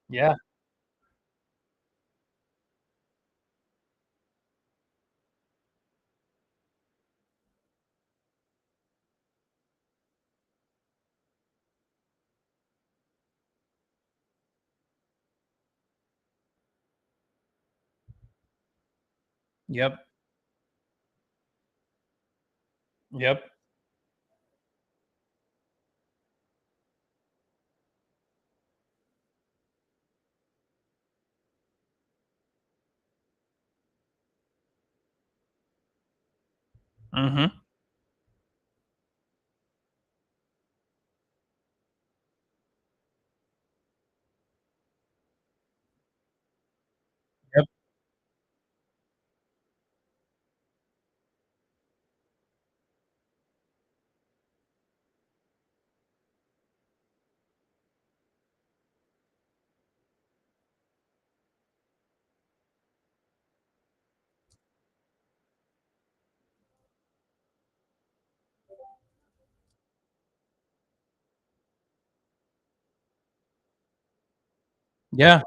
Yeah. Yep. Yep. Mhm. Yep. Yeah.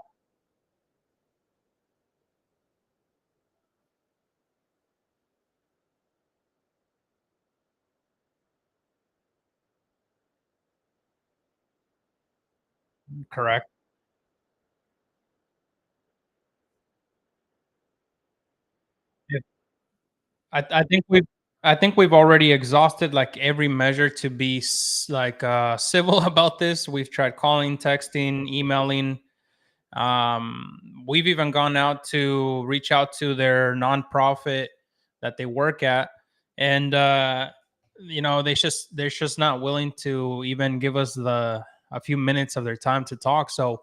Correct. Yeah. I think we've already exhausted, like, every measure to be civil about this. We've tried calling, texting, emailing. We've even gone out to reach out to their nonprofit that they work at, and they're just not willing to even give us the a few minutes of their time to talk. So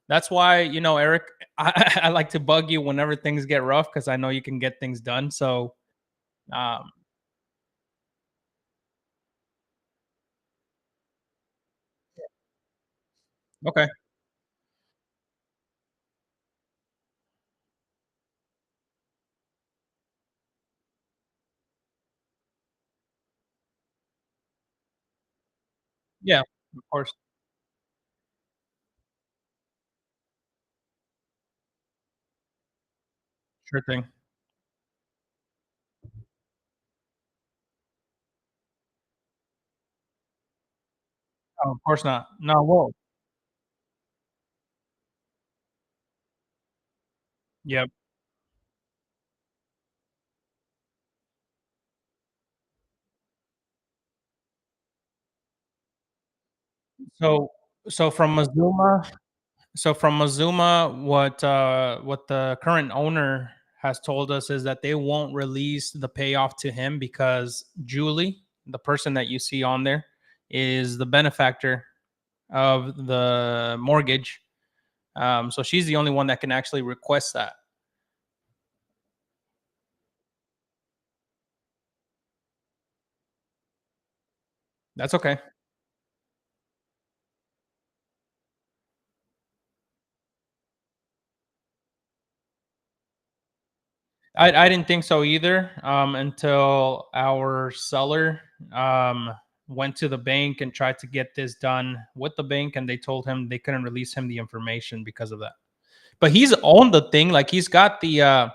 that's why, Eric, I like to bug you whenever things get rough because I know you can get things done. So um, okay, yeah, of course, sure thing. Oh, of course not. No, well, yeah. So so from Mazuma what the current owner has told us is that they won't release the payoff to him because Julie, the person that you see on there, is the benefactor of the mortgage. So she's the only one that can actually request that. That's okay. I didn't think so either, until our seller went to the bank and tried to get this done with the bank, and they told him they couldn't release him the information because of that. But he's owned the thing, like he's got the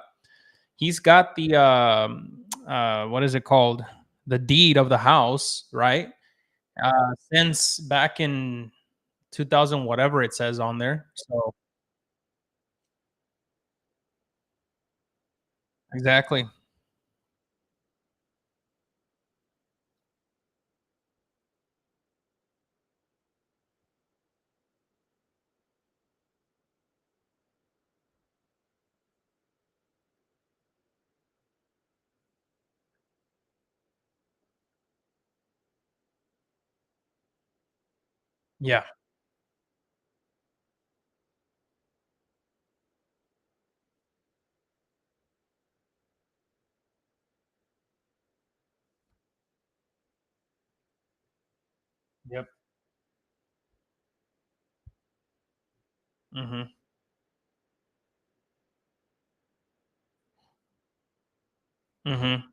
what is it called? The deed of the house, right? Since back in 2000, whatever it says on there. So exactly. Yeah. Yep. Mhm. Mhm.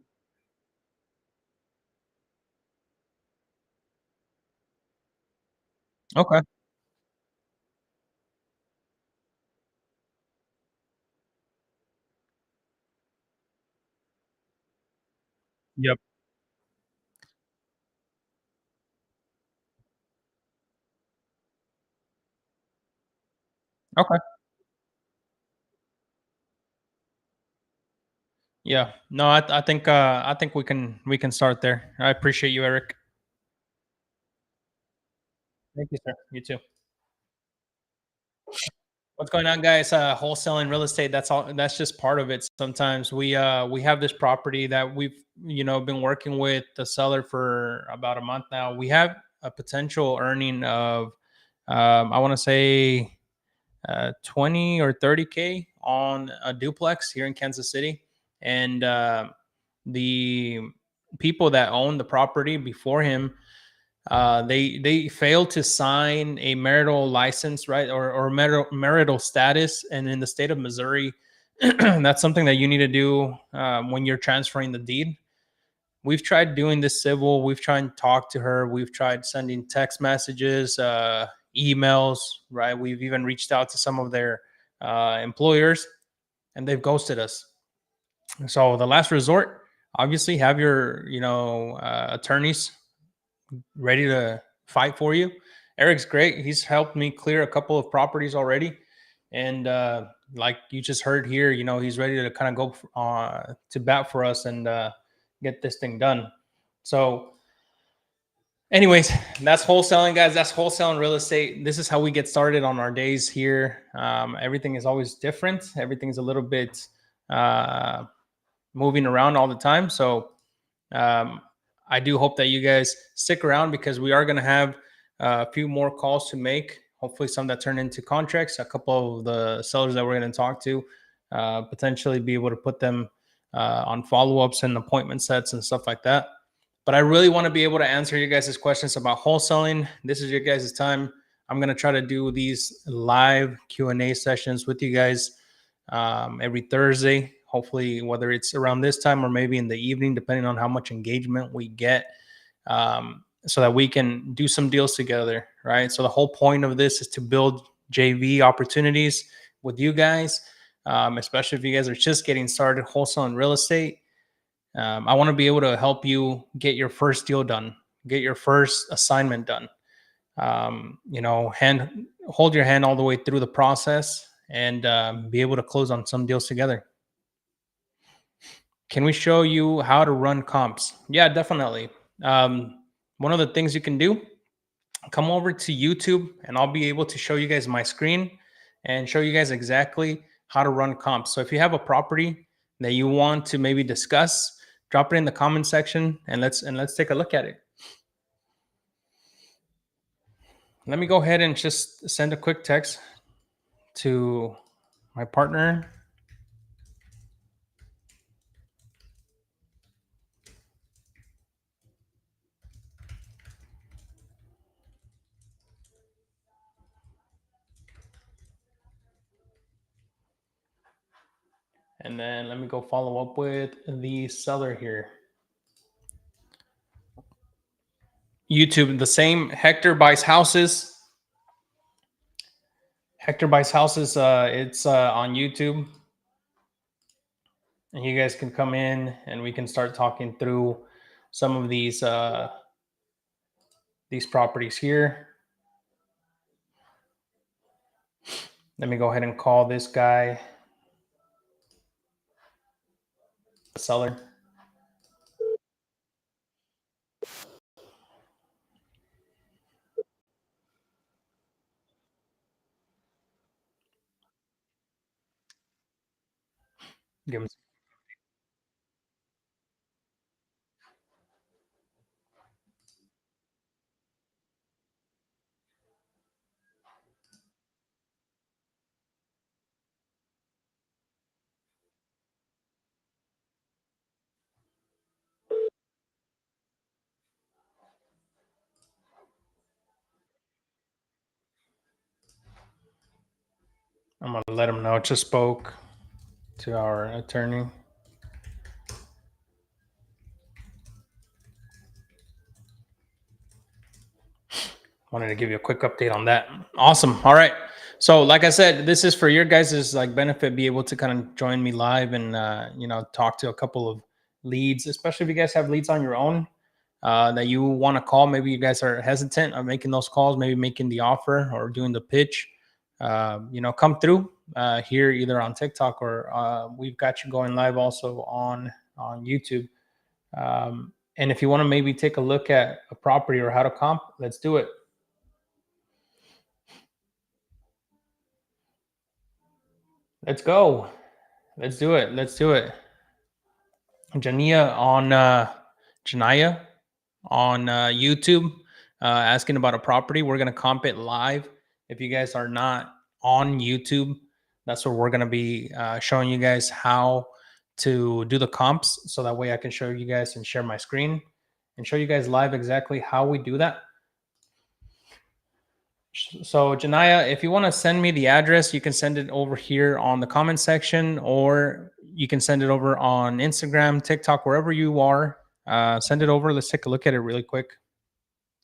Okay. Yep. Okay. Yeah. No, I think we can start there. I appreciate you, Eric. Thank you, sir. You too. What's going on, guys? Wholesaling real estate. That's all. That's just part of it. Sometimes we have this property that we've been working with the seller for about a month now. We have a potential earning of I want to say 20 or 30K on a duplex here in Kansas City, and the people that own the property before him, they failed to sign a marital license, right, or marital status. And in the state of Missouri, that's something that you need to do when you're transferring the deed. We've tried doing this civil. We've tried to talk to her. We've tried sending text messages, emails, right? We've even reached out to some of their employers, and they've ghosted us. So the last resort, obviously, have your attorneys ready to fight for you. Eric's great. He's helped me clear a couple of properties already. And like you just heard here, he's ready to kind of go to bat for us and get this thing done. So, anyways, that's wholesaling, guys. That's wholesaling real estate. This is how we get started on our days here. Everything is always different. Everything's a little bit moving around all the time. So, um, I do hope that you guys stick around because we are going to have a few more calls to make. Hopefully, some that turn into contracts. A couple of the sellers that we're going to talk to, potentially be able to put them on follow ups and appointment sets and stuff like that. But I really want to be able to answer you guys' questions about wholesaling. This is your guys' time. I'm going to try to do these live Q&A sessions with you guys every Thursday. Hopefully, whether it's around this time or maybe in the evening, depending on how much engagement we get, so that we can do some deals together, right? So the whole point of this is to build JV opportunities with you guys, especially if you guys are just getting started wholesaling real estate. I want to be able to help you get your first deal done, get your first assignment done. Hold your hand all the way through the process and be able to close on some deals together. Can we show you how to run comps? Yeah, definitely. One of the things you can do, come over to YouTube and I'll be able to show you guys my screen and show you guys exactly how to run comps. So if you have a property that you want to maybe discuss, drop it in the comment section and let's take a look at it. Let me go ahead and just send a quick text to my partner. And then let me go follow up with the seller here. YouTube, the same. Hector buys houses. Hector buys houses. It's on YouTube, and you guys can come in and we can start talking through some of these properties here. Let me go ahead and call this guy the seller. Give him. I'm gonna let him know. Just spoke to our attorney. Wanted to give you a quick update on that. Awesome. All right. So, like I said, this is for your guys' like benefit. Be able to kind of join me live and talk to a couple of leads, especially if you guys have leads on your own that you want to call. Maybe you guys are hesitant of making those calls, maybe making the offer or doing the pitch. Come through here either on TikTok or we've got you going live also on YouTube. And if you want to maybe take a look at a property or how to comp, let's do it. Let's go. Let's do it. Let's do it. Janaya on YouTube asking about a property. We're gonna comp it live. If you guys are not on YouTube, that's where we're gonna be showing you guys how to do the comps. So that way I can show you guys and share my screen and show you guys live exactly how we do that. So Janaya, if you want to send me the address, you can send it over here on the comment section, or you can send it over on Instagram, TikTok, wherever you are. Send it over. Let's take a look at it really quick.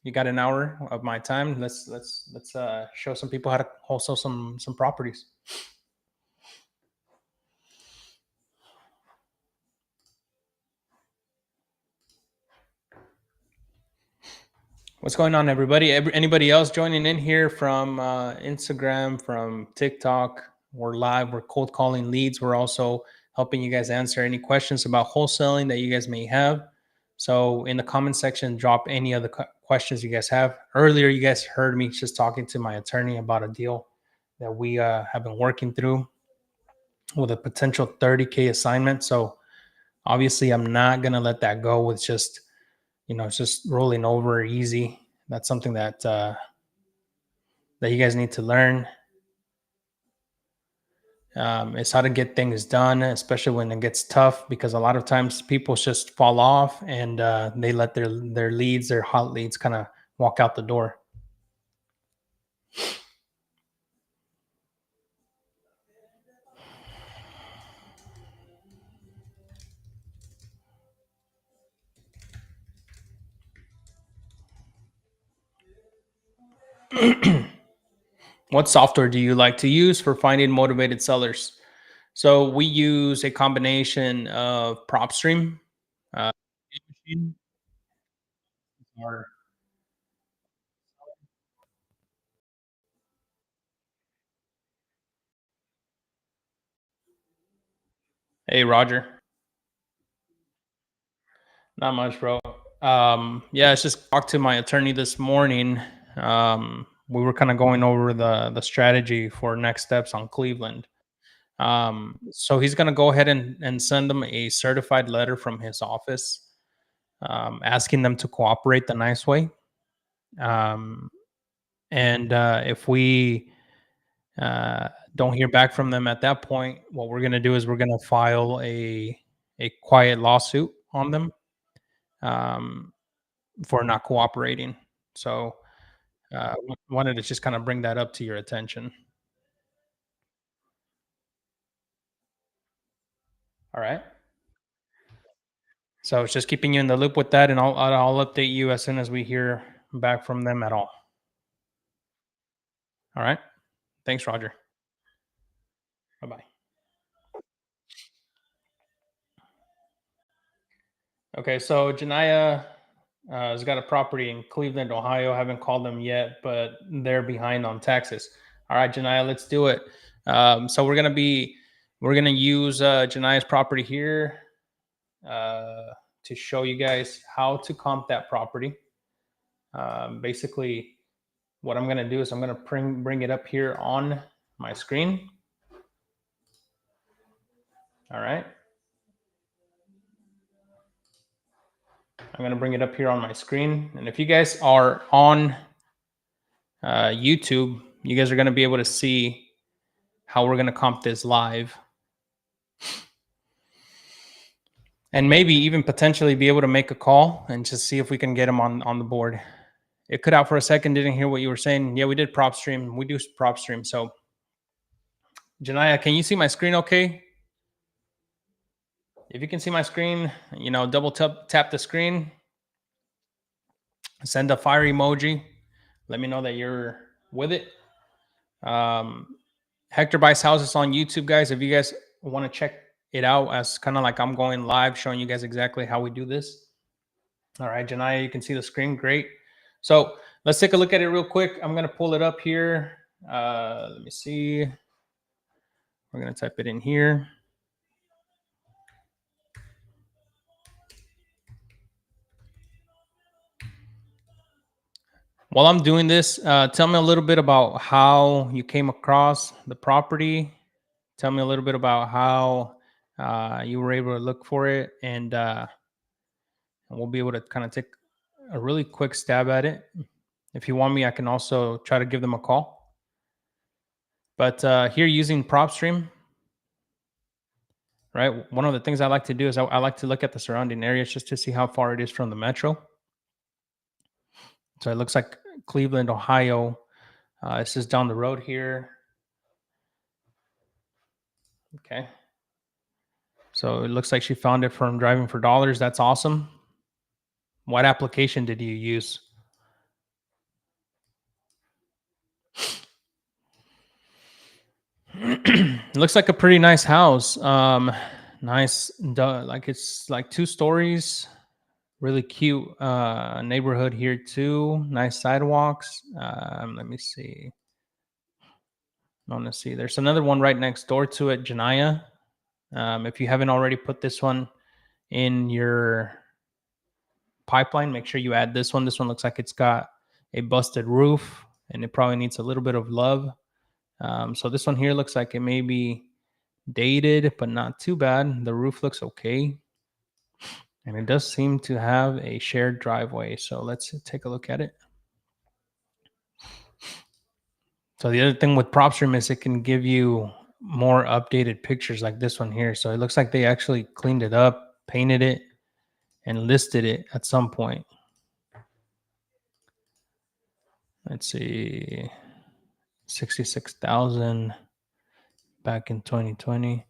You got an hour of my time. Let's show some people how to wholesale some properties. What's going on, everybody? Anybody else joining in here from Instagram, from TikTok? We're live. We're cold calling leads. We're also helping you guys answer any questions about wholesaling that you guys may have. So in the comment section, drop any other questions you guys have. Earlier, you guys heard me just talking to my attorney about a deal that we have been working through with a potential 30K assignment. So obviously, I'm not going to let that go with just it's just rolling over easy. That's something that that you guys need to learn. It's how to get things done, especially when it gets tough, because a lot of times people just fall off and they let their leads, their hot leads, kind of walk out the door. What software do you like to use for finding motivated sellers? So we use a combination of PropStream, or hey Roger. Not much, bro. Yeah, it's just talked to my attorney this morning. We were kind of going over the strategy for next steps on Cleveland. So he's gonna go ahead and send them a certified letter from his office, asking them to cooperate the nice way. And if we don't hear back from them at that point, what we're gonna do is we're gonna file a quiet lawsuit on them. For not cooperating. So wanted to just kind of bring that up to your attention. All right. So it's just keeping you in the loop with that, and I'll update you as soon as we hear back from them at all. All right. Thanks, Roger. Bye bye. Okay, so Janaya has got a property in Cleveland, Ohio. Haven't called them yet, but they're behind on taxes. All right, Janaya, let's do it. So we're gonna use Janaya's property here to show you guys how to comp that property. Basically, what I'm gonna do is I'm gonna bring it up here on my screen. All right. I'm going to bring it up here on my screen. And if you guys are on YouTube, you guys are going to be able to see how we're going to comp this live. And maybe even potentially be able to make a call and just see if we can get them on the board. It cut out for a second. Didn't hear what you were saying. Yeah, we did PropStream. We do PropStream. So, Janaya, can you see my screen okay? If you can see my screen, double tap the screen. Send a fire emoji. Let me know that you're with it. Hector Buys Houses on YouTube, guys. If you guys want to check it out as kind of like I'm going live, showing you guys exactly how we do this. All right, Janaya, you can see the screen. Great. So let's take a look at it real quick. I'm going to pull it up here. Let me see. We're going to type it in here. While I'm doing this, tell me a little bit about how you came across the property. Tell me a little bit about how you were able to look for it, and we'll be able to kind of take a really quick stab at it. If you want me, I can also try to give them a call. But here using PropStream, right? One of the things I like to do is I like to look at the surrounding areas just to see how far it is from the metro. So it looks like Cleveland, Ohio. This is down the road here. Okay. So it looks like she found it from Driving for Dollars. That's awesome. What application did you use? Looks like a pretty nice house. Nice, like it's like 2 stories. Really cute neighborhood here too. Nice sidewalks. Let me see. I want to see. There's another one right next door to it, Janaya. If you haven't already put this one in your pipeline, make sure you add this one. This one looks like it's got a busted roof and it probably needs a little bit of love. So this one here looks like it may be dated, but not too bad. The roof looks okay. And it does seem to have a shared driveway. So let's take a look at it. So the other thing with PropStream is it can give you more updated pictures like this one here. So it looks like they actually cleaned it up, painted it, and listed it at some point. Let's see, 66,000 back in 2020.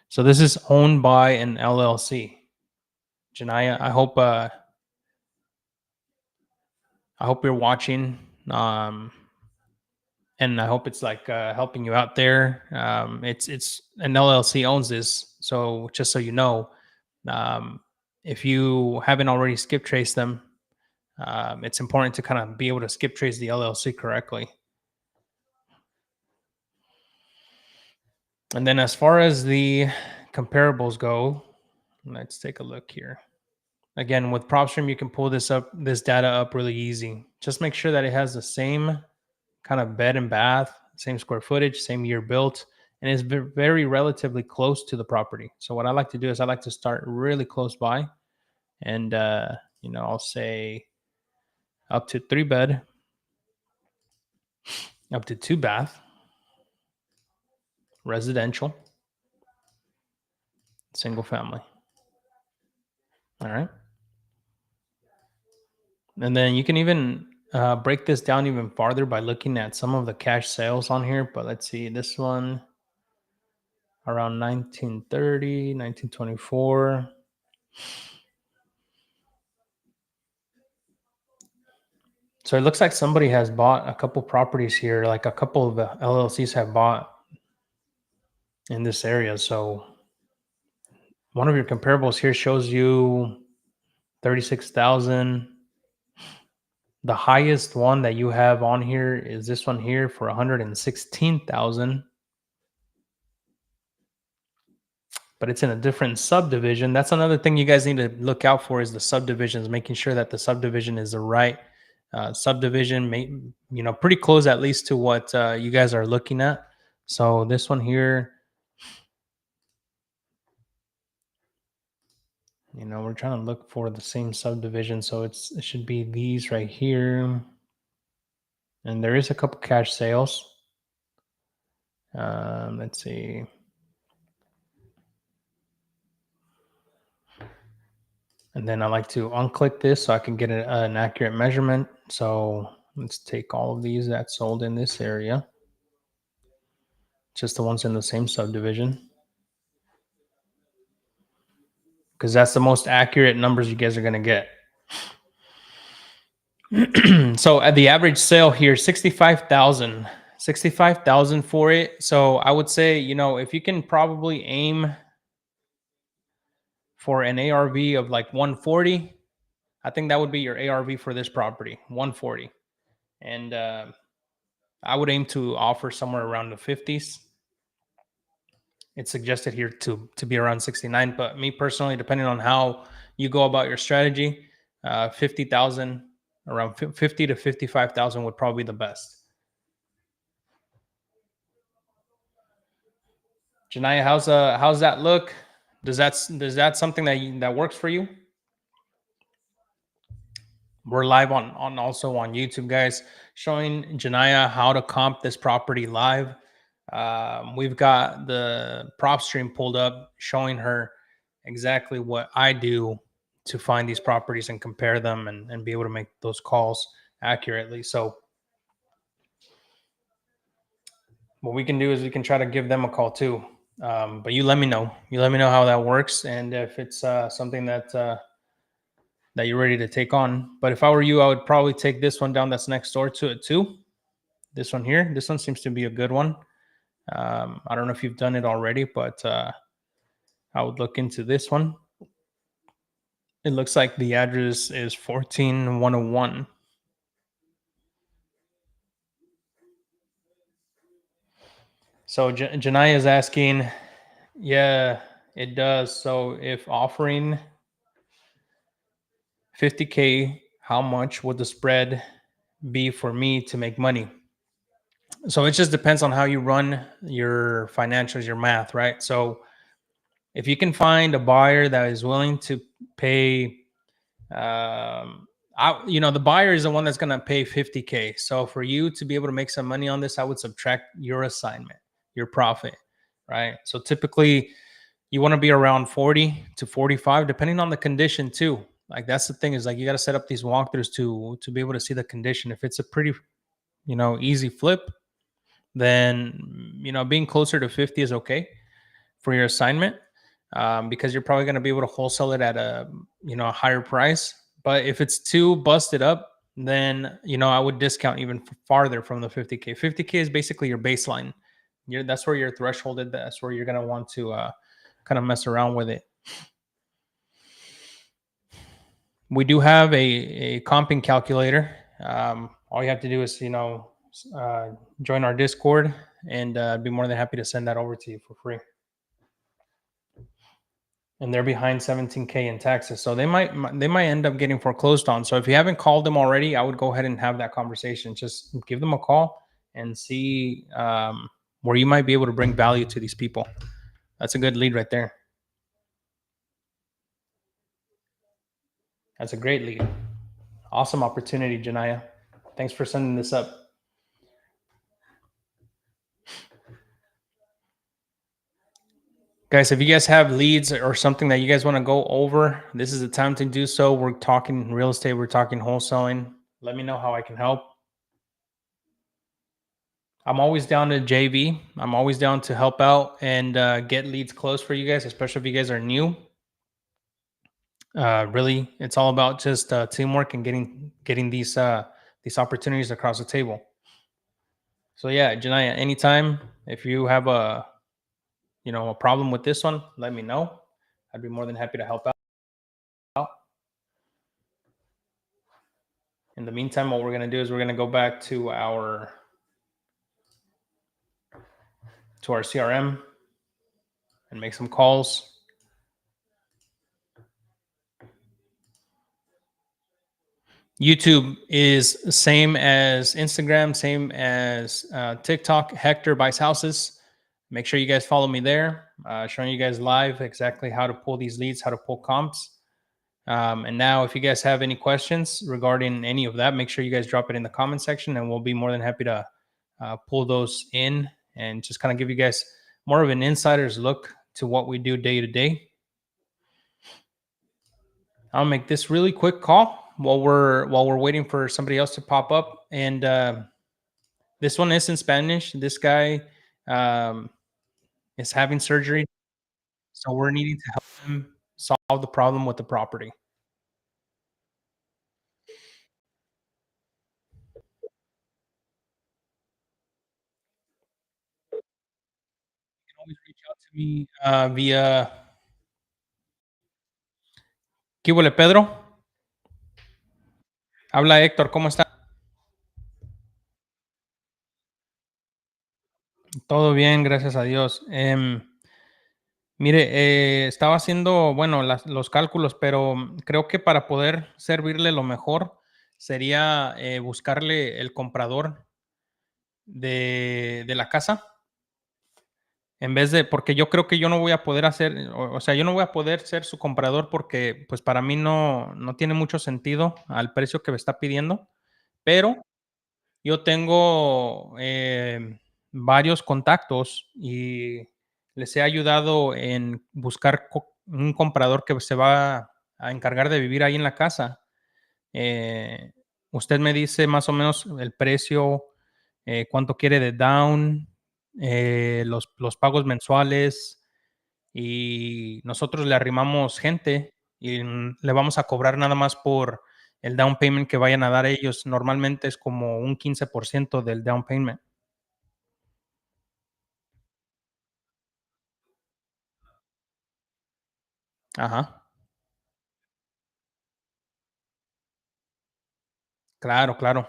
So this is owned by an LLC. Janaya, I hope you're watching. And I hope it's like helping you out there. It's an LLC owns this, so just so you know, if you haven't already skip traced them, it's important to kind of be able to skip trace the LLC correctly. And then as far as the comparables go, let's take a look here. Again, with PropStream, you can pull this data up really easy. Just make sure that it has the same kind of bed and bath, same square footage, same year built, and is very relatively close to the property. So what I like to do is I like to start really close by, and I'll say up to 3 bed, up to 2 bath, residential, single family. All right. And then you can even break this down even farther by looking at some of the cash sales on here. But let's see, this one around 1930, 1924. So it looks like somebody has bought a couple properties here, like a couple of LLCs have bought in this area. So one of your comparables here shows you 36,000. The highest one that you have on here is this one here for 116,000. But it's in a different subdivision. That's another thing you guys need to look out for is the subdivisions, making sure that the subdivision is the right subdivision, pretty close at least to what you guys are looking at. So this one here, we're trying to look for the same subdivision. So it should be these right here. And there is a couple cash sales. Let's see. And then I like to unclick this so I can get an accurate measurement. So let's take all of these that sold in this area. Just the ones in the same subdivision. Because that's the most accurate numbers you guys are going to get. So at the average sale here, 65,000 for it. So I would say, if you can probably aim for an ARV of like 140. I think that would be your ARV for this property, 140. And I would aim to offer somewhere around the 50s. It's suggested here to be around 69, but me personally, depending on how you go about your strategy, 50,000, around 50 to 55,000 would probably be the best. Janaya, how's that look? Does that something that works for you? We're live on also on YouTube, guys, showing Janaya how to comp this property live. We've got the prop stream pulled up, showing her exactly what I do to find these properties and compare them and be able to make those calls accurately. So what we can do is we can try to give them a call too. But you let me know. You let me know how that works, and if it's something that you're ready to take on. But if I were you, I would probably take this one down that's next door to it too. This one here. This one seems to be a good one. I don't know if you've done it already, but I would look into this one. It looks like the address is 14101. So Janai is asking, yeah, it does. So if offering 50K, how much would the spread be for me to make money? So it just depends on how you run your financials, your math, right? So if you can find a buyer that is willing to pay, the buyer is the one that's going to pay 50K. So for you to be able to make some money on this, I would subtract your assignment, your profit, right? So typically you want to be around 40 to 45, depending on the condition too. Like that's the thing, is like you got to set up these walkthroughs to be able to see the condition. If it's a pretty, easy flip, then being closer to 50 is okay for your assignment, because you're probably going to be able to wholesale it at a higher price. But if it's too busted up, then I would discount even farther from the 50K. 50K is basically your baseline. That's where your threshold is. That's where you're going to want to kind of mess around with it. We do have a comping calculator. All you have to do is join our Discord, and I'd be more than happy to send that over to you for free. And they're behind 17K in taxes, so they might end up getting foreclosed on. So if you haven't called them already, I would go ahead and have that conversation. Just give them a call and see where you might be able to bring value to these people. That's a good lead right there. That's a great lead. Awesome opportunity, Janaya. Thanks for sending this up. Guys, if you guys have leads or something that you guys want to go over, this is the time to do so. We're talking real estate, we're talking wholesaling. Let me know how I can help. I'm always down to JV. I'm always down to help out and get leads close for you guys, especially if you guys are new. Really, it's all about just teamwork and getting these opportunities across the table. So yeah, Janaya, anytime if you have a problem with this one, let me know. I'd be more than happy to help out. In the meantime, what we're going to do is we're going to go back to our CRM and make some calls. YouTube is same as Instagram, same as TikTok. Hector Buys Houses. Make sure you guys follow me there, showing you guys live exactly how to pull these leads, how to pull comps. And now, if you guys have any questions regarding any of that, make sure you guys drop it in the comment section, and we'll be more than happy to pull those in and just kind of give you guys more of an insider's look to what we do day to day. I'll make this really quick call while we're waiting for somebody else to pop up. And this one is in Spanish. This guy is having surgery, so we're needing to help him solve the problem with the property. You can always reach out to me via ¿Qué hubo, Pedro? Habla Héctor, ¿cómo está? Todo bien, gracias a Dios. Mire, estaba haciendo, bueno, los cálculos, pero creo que para poder servirle lo mejor sería buscarle el comprador de la casa, en vez de, porque yo creo que yo no voy a poder hacer, o sea, yo no voy a poder ser su comprador porque pues para mí no tiene mucho sentido al precio que me está pidiendo, pero yo tengo varios contactos y les he ayudado en buscar un comprador que se va a encargar de vivir ahí en la casa. Eh, Usted me dice más o menos el precio, cuánto quiere de down, los pagos mensuales y nosotros le arrimamos gente y le vamos a cobrar nada más por el down payment que vayan a dar ellos. Normalmente es como un 15% del down payment. Ajá, claro, claro.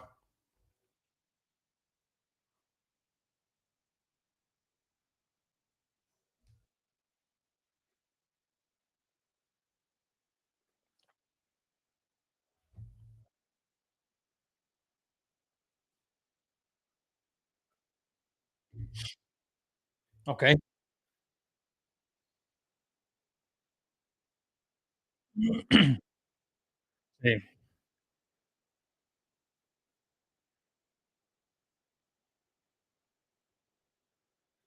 Okey. Sí,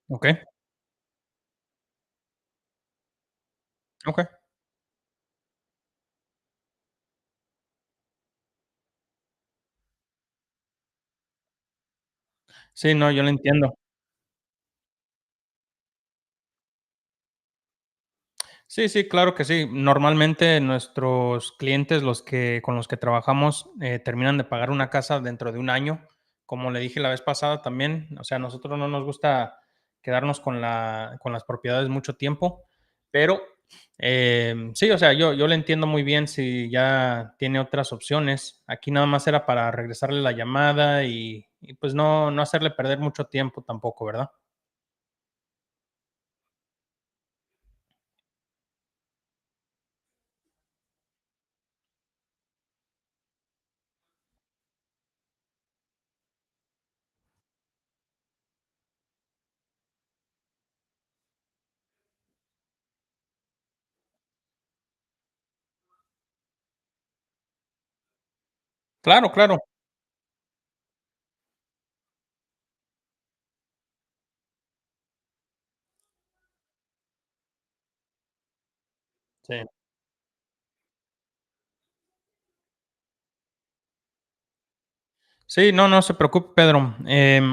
okey, okey. Sí, no, yo lo entiendo. Sí, sí, claro que sí. Normalmente nuestros clientes, los que con los que trabajamos, terminan de pagar una casa dentro de un año. Como le dije la vez pasada también, o sea, a nosotros no nos gusta quedarnos con las propiedades mucho tiempo, pero sí, o sea, yo le entiendo muy bien si ya tiene otras opciones. Aquí nada más era para regresarle la llamada y pues no hacerle perder mucho tiempo tampoco, ¿verdad? Claro, claro. Sí. Sí, no se preocupe, Pedro.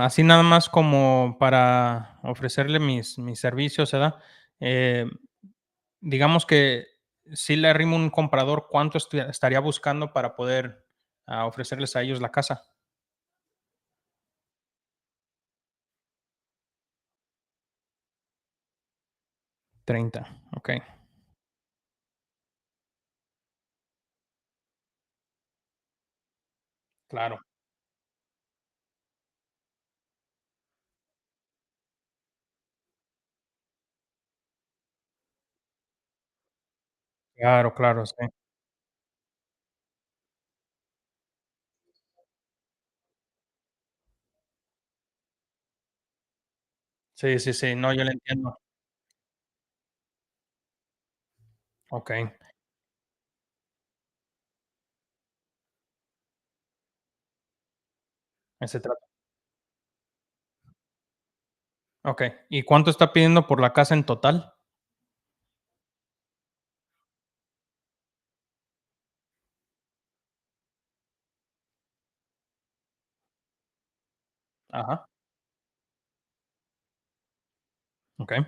Así nada más como para ofrecerle mis servicios, ¿verdad? Em, digamos que si le arrimo un comprador, ¿cuánto estaría buscando para poder, ofrecerles a ellos la casa? 30. Okey, claro, claro, claro, sí. Sí, sí, sí, no, yo le entiendo. Okey, ese trata. Okey, ¿y cuánto está pidiendo por la casa en total? Ajá, okey.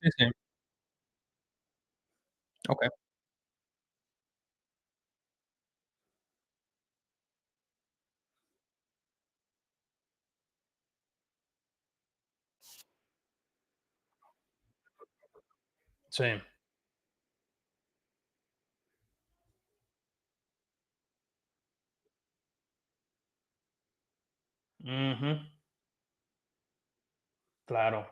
Sí, sí, okey. Sí. Ujú. Claro.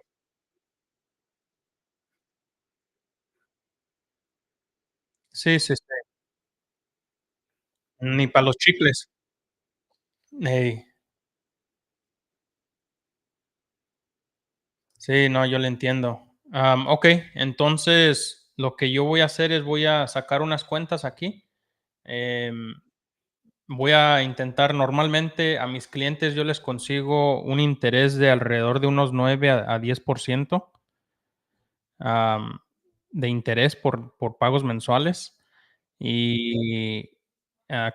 Sí, sí, sí. Ni para los chicles. Ey. Sí, no, yo le entiendo. Okey, entonces, lo que yo voy a hacer es voy a sacar unas cuentas aquí. Em, Voy a intentar normalmente a mis clientes yo les consigo un interés de alrededor de unos 9 a 10%, am, de interés por pagos mensuales. Y,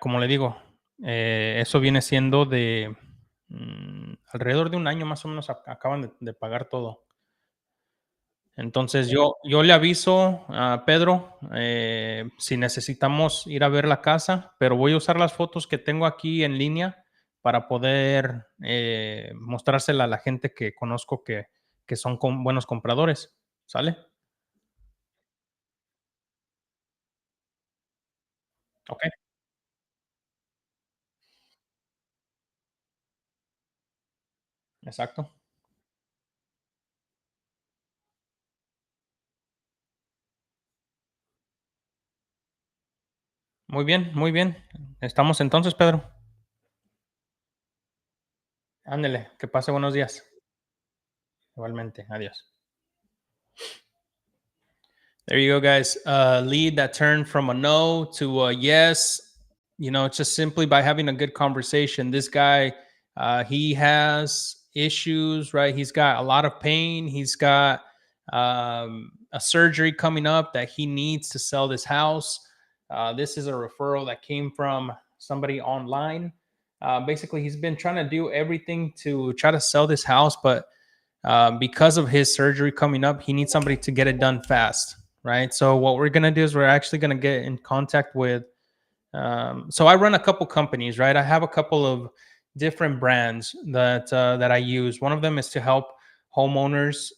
como le digo, eso viene siendo de, alrededor de un año más o menos acaban de pagar todo. Entonces yo le aviso a Pedro, si necesitamos ir a ver la casa, pero voy a usar las fotos que tengo aquí en línea para poder, mostrársela a la gente que conozco que son buenos compradores, ¿sale? Okey, exacto. Muy bien, muy bien. Estamos entonces, Pedro. Ándele, que pase buenos días. Igualmente, adiós. There you go, guys. Lead that turned from a no to a yes. Just simply by having a good conversation. This guy, he has issues, right? He's got a lot of pain. He's got a surgery coming up that he needs to sell this house. This is a referral that came from somebody online. Basically, he's been trying to do everything to try to sell this house, but because of his surgery coming up, he needs somebody to get it done fast, right? So what we're gonna do is we're actually gonna get in contact with. So I run a couple companies, right? I have a couple of different brands that I use. One of them is to help homeowners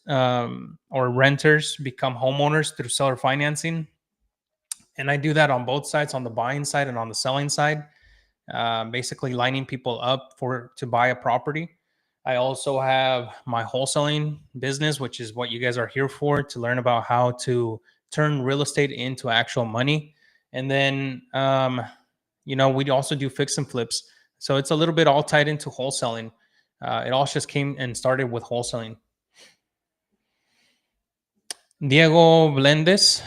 or renters become homeowners through seller financing, and I do that on both sides, on the buying side and on the selling side, basically lining people up for to buy a property. I also have my wholesaling business, which is what you guys are here for, to learn about how to turn real estate into actual money. And then, we also do fix and flips. So it's a little bit all tied into wholesaling. It all just came and started with wholesaling. Diego Blendes,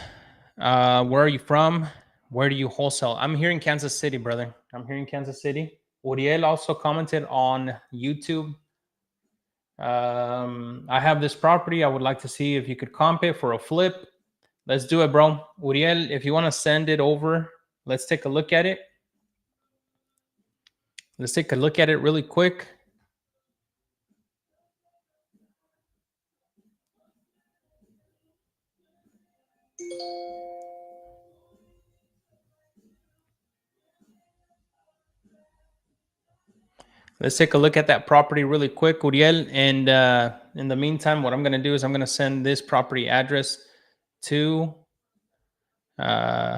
where are you from? Where do you wholesale? I'm here in Kansas City, brother. I'm here in Kansas City. Uriel also commented on YouTube. I have this property. I would like to see if you could comp it for a flip. Let's do it, bro. Uriel, if you want to send it over, let's take a look at it. Let's take a look at it really quick. Let's take a look at that property really quick, Uriel. And in the meantime, what I'm going to do is I'm going to send this property address to uh,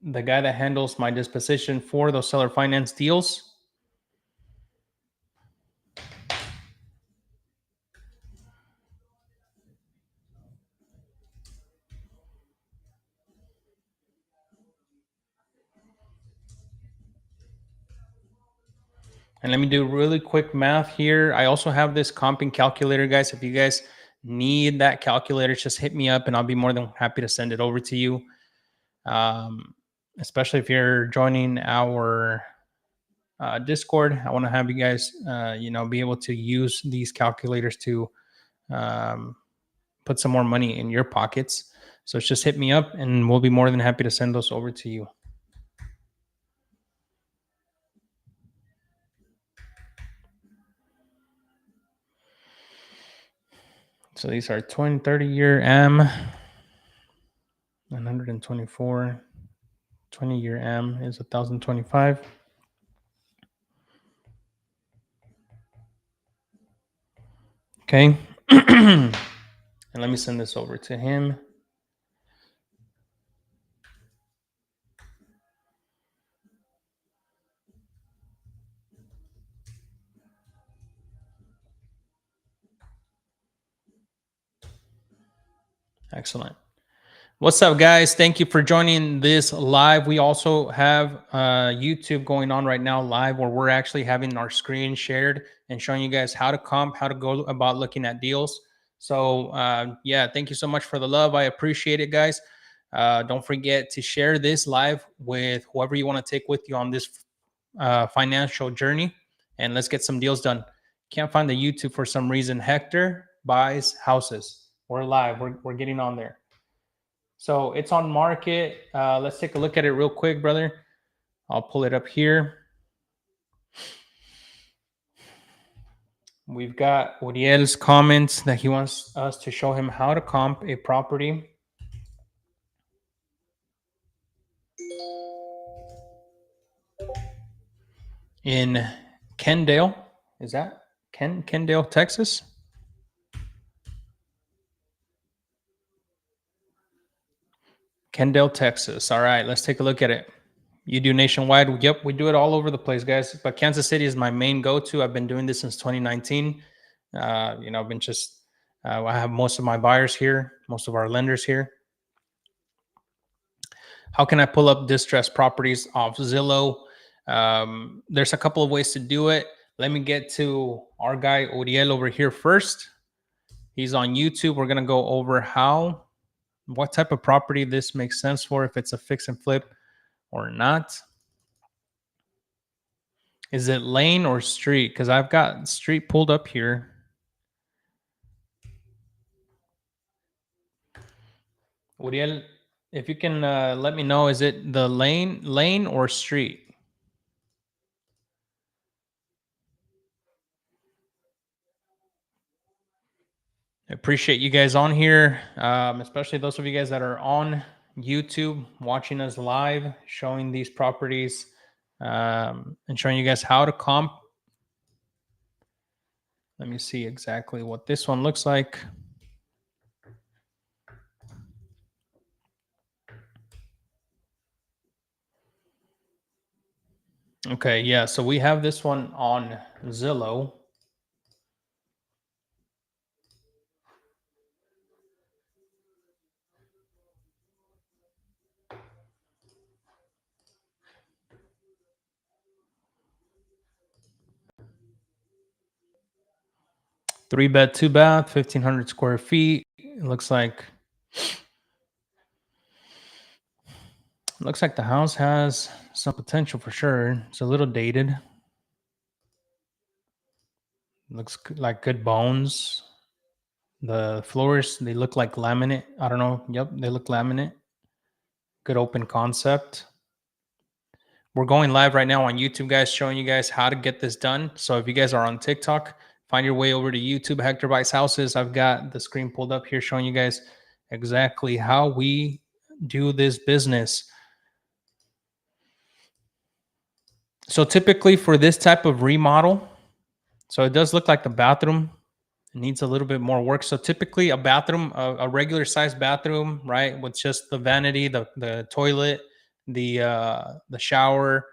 the guy that handles my disposition for those seller finance deals. And let me do really quick math here. I also have this comping calculator, guys. If you guys need that calculator, just hit me up and I'll be more than happy to send it over to you. Um, Especially if you're joining our Discord. I want to have you guys, be able to use these calculators to um, put some more money in your pockets. So just hit me up and we'll be more than happy to send those over to you. So these are 20, 30-year M, 124. 20-year M is 1,025. Okay. And let me send this over to him. Excellent. What's up, guys? Thank you for joining this live. We also have YouTube going on right now live, where we're actually having our screen shared and showing you guys how to comp, how to go about looking at deals. So yeah, thank you so much for the love. I appreciate it, guys. Don't forget to share this live with whoever you want to take with you on this financial journey, and let's get some deals done. Can't find the YouTube for some reason. Hector buys houses. We're live. We're getting on there. So it's on market. Let's take a look at it real quick, brother. I'll pull it up here. We've got Uriel's comments that he wants us to show him how to comp a property. In Kendale. Is that Kendale, Texas? Kendale, Texas. All right, let's take a look at it. You do nationwide? Yep, we do it all over the place, guys. But Kansas City is my main go-to. I've been doing this since 2019. I've been just I have most of my buyers here, most of our lenders here. How can I pull up distressed properties off Zillow? There's a couple of ways to do it. Let me get to our guy Uriel over here first. He's on YouTube. We're gonna go over what type of property this makes sense for, if it's a fix and flip or not. Is it lane or street? Because I've got street pulled up here. Uriel, if you can let me know, is it the lane or street? I appreciate you guys on here, especially those of you guys that are on YouTube watching us live, showing these properties and showing you guys how to comp. Let me see exactly what this one looks like. Okay, yeah, so we have this one on Zillow. Three bed, two bath, 1,500 square feet. It looks like the house has some potential for sure. It's a little dated. Looks like good bones. The floors, they look like laminate. I don't know. Yep, they look laminate. Good open concept. We're going live right now on YouTube, guys, showing you guys how to get this done. So if you guys are on TikTok, find your way over to YouTube, Hector Buys Houses. I've got the screen pulled up here showing you guys exactly how we do this business. So typically for this type of remodel, so it does look like the bathroom needs a little bit more work. So typically a bathroom, a regular sized bathroom, right, with just the vanity, the toilet, the shower,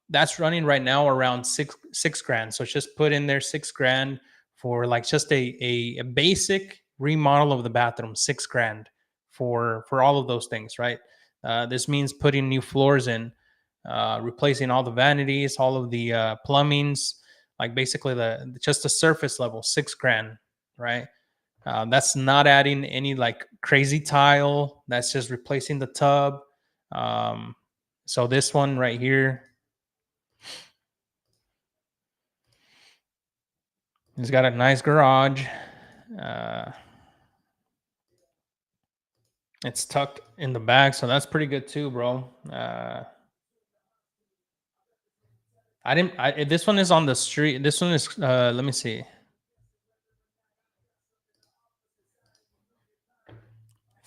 that's running right now around six grand. So just put in there 6 grand for like just a basic remodel of the bathroom, 6 grand for all of those things, right? This means putting new floors in, replacing all the vanities, all of the plumbings, like basically just the surface level, 6 grand, right? That's not adding any like crazy tile. That's just replacing the tub. So this one right here, it's got a nice garage. It's tucked in the back, so that's pretty good too, bro. This one is on the street. This one is, let me see.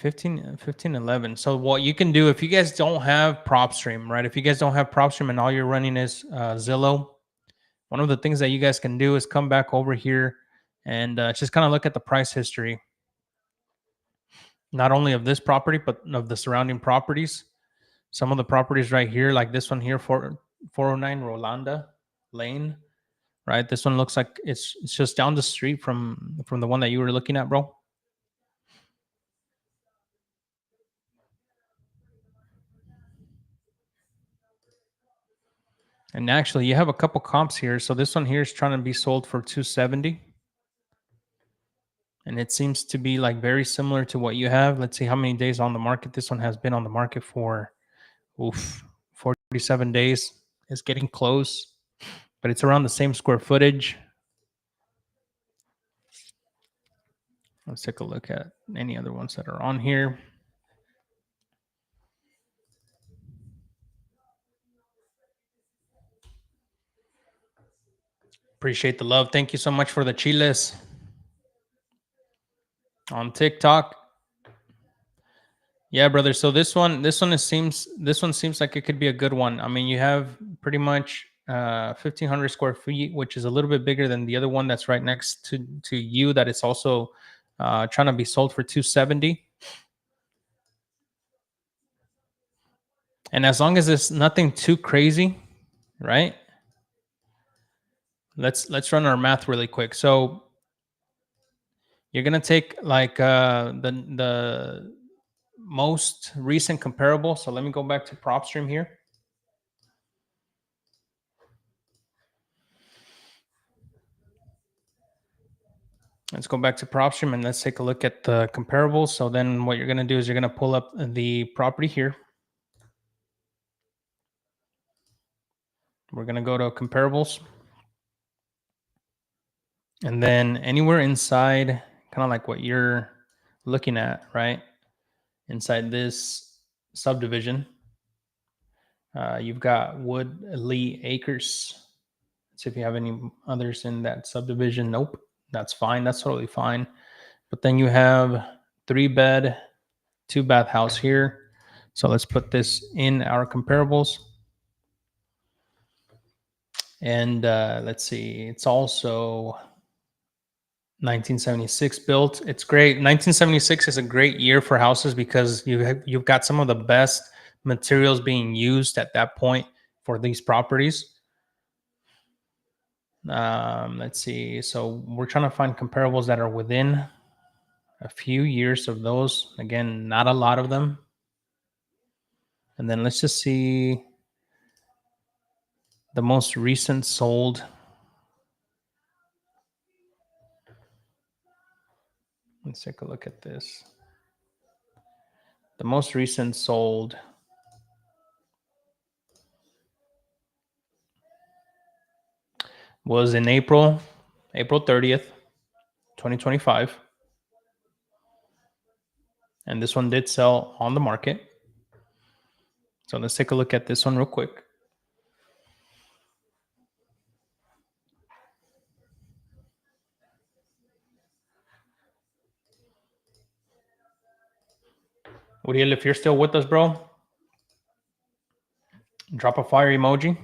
1511. So what you can do, if you guys don't have PropStream, right? If you guys don't have PropStream and all you're running is Zillow, one of the things that you guys can do is come back over here and just kind of look at the price history, not only of this property, but of the surrounding properties. Some of the properties right here, like this one here, 409 Rolanda Lane, right? This one looks like it's just down the street from the one that you were looking at, bro. And actually, you have a couple comps here. So this one here is trying to be sold for 270. And it seems to be like very similar to what you have. Let's see how many days on the market. This one has been on the market for 47 days. It's getting close, but it's around the same square footage. Let's take a look at any other ones that are on here. Appreciate the love. Thank you so much for the chiles on TikTok. Yeah, brother. So this one seems like it could be a good one. I mean, you have pretty much 1,500 square feet, which is a little bit bigger than the other one that's right next to you. That it's also trying to be sold for 270. And as long as it's nothing too crazy, right? Let's run our math really quick. So you're gonna take like the most recent comparable. So let me go back to PropStream here. Let's go back to PropStream and let's take a look at the comparables. So then what you're going to do is you're going to pull up the property here. We're going to go to comparables. And then anywhere inside, kind of like what you're looking at, right? Inside this subdivision, you've got Woodley Acres. Let's see if you have any others in that subdivision. Nope, that's fine. That's totally fine. But then you have 3-bed, 2-bath house here. So let's put this in our comparables. And let's see, it's also 1976 built. It's great. 1976 is a great year for houses because you've got some of the best materials being used at that point for these properties. Let's see. So we're trying to find comparables that are within a few years of those. Again, not a lot of them. And then let's just see the most recent sold. Let's take a look at this. The most recent sold was in April 30th, 2025. And this one did sell on the market. So let's take a look at this one real quick. Uriel, if you're still with us, bro, drop a fire emoji.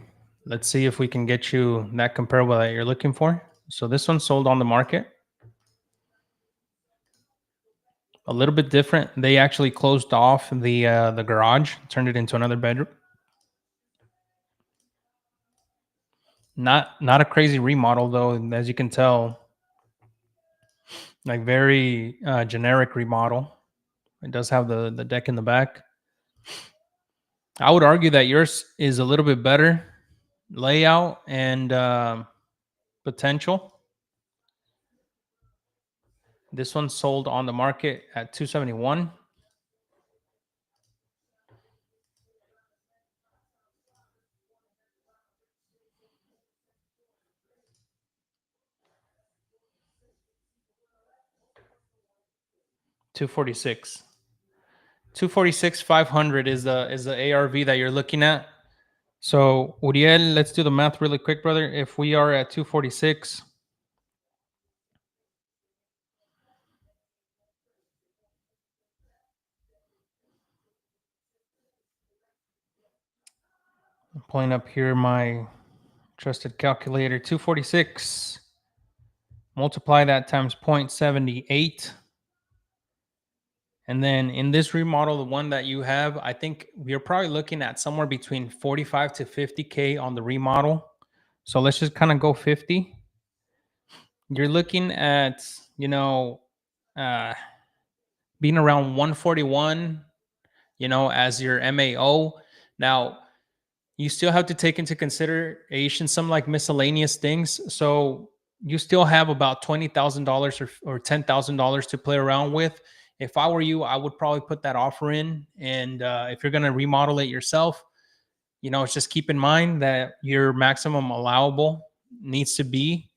Let's see if we can get you that comparable that you're looking for. So this one sold on the market. A little bit different. They actually closed off the garage, turned it into another bedroom. Not a crazy remodel though, as you can tell. Like very generic remodel. It does have the deck in the back. I would argue that yours is a little bit better layout and potential. This one sold on the market at 271. $246. 246 500 is the ARV that you're looking at. So Uriel, let's do the math really quick, brother. If we are at 246, I'm pulling up here my trusted calculator. 246, multiply that times 0.78. And then in this remodel, the one that you have, I think we're probably looking at somewhere between 45 to 50K on the remodel. So let's just kind of go 50. You're looking at, uh, being around 141, as your MAO. Now, you still have to take into consideration some like miscellaneous things. So you still have about $20,000 or $10,000 to play around with. If I were you, I would probably put that offer in. And if you're going to remodel it yourself, it's just keep in mind that your maximum allowable needs to be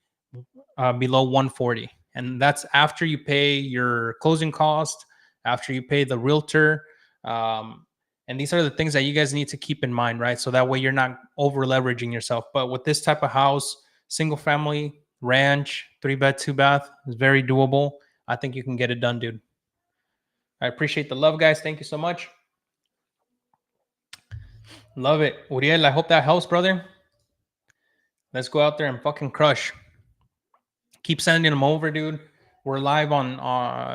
below 140, and that's after you pay your closing cost, after you pay the realtor, um, and these are the things that you guys need to keep in mind, right? So that way you're not over leveraging yourself. But with this type of house, single family ranch, 3 bed 2 bath, is very doable. I think you can get it done, dude. I appreciate the love, guys. Thank you so much. Love it. Uriel, I hope that helps, brother. Let's go out there and fucking crush. Keep sending them over, dude. We're live on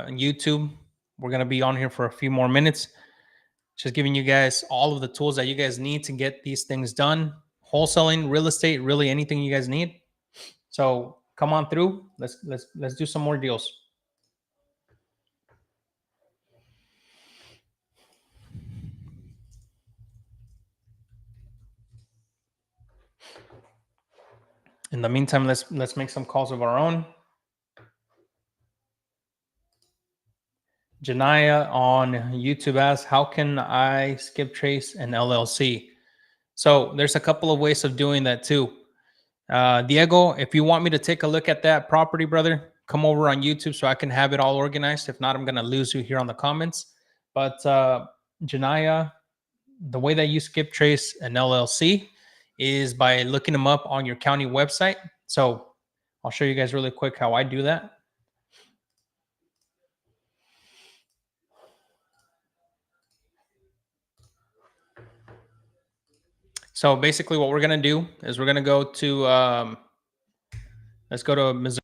YouTube. We're gonna be on here for a few more minutes. Just giving you guys all of the tools that you guys need to get these things done. Wholesaling, real estate, really anything you guys need. So come on through. Let's do some more deals. In the meantime, let's make some calls of our own. Janaya on YouTube asks, how can I skip trace an LLC? So there's a couple of ways of doing that too. Diego, if you want me to take a look at that property, brother, come over on YouTube so I can have it all organized. If not, I'm going to lose you here on the comments. But Janaya, the way that you skip trace an LLC is by looking them up on your county website. So I'll show you guys really quick how I do that. So basically what we're going to do is we're going to go to, let's go to Missouri.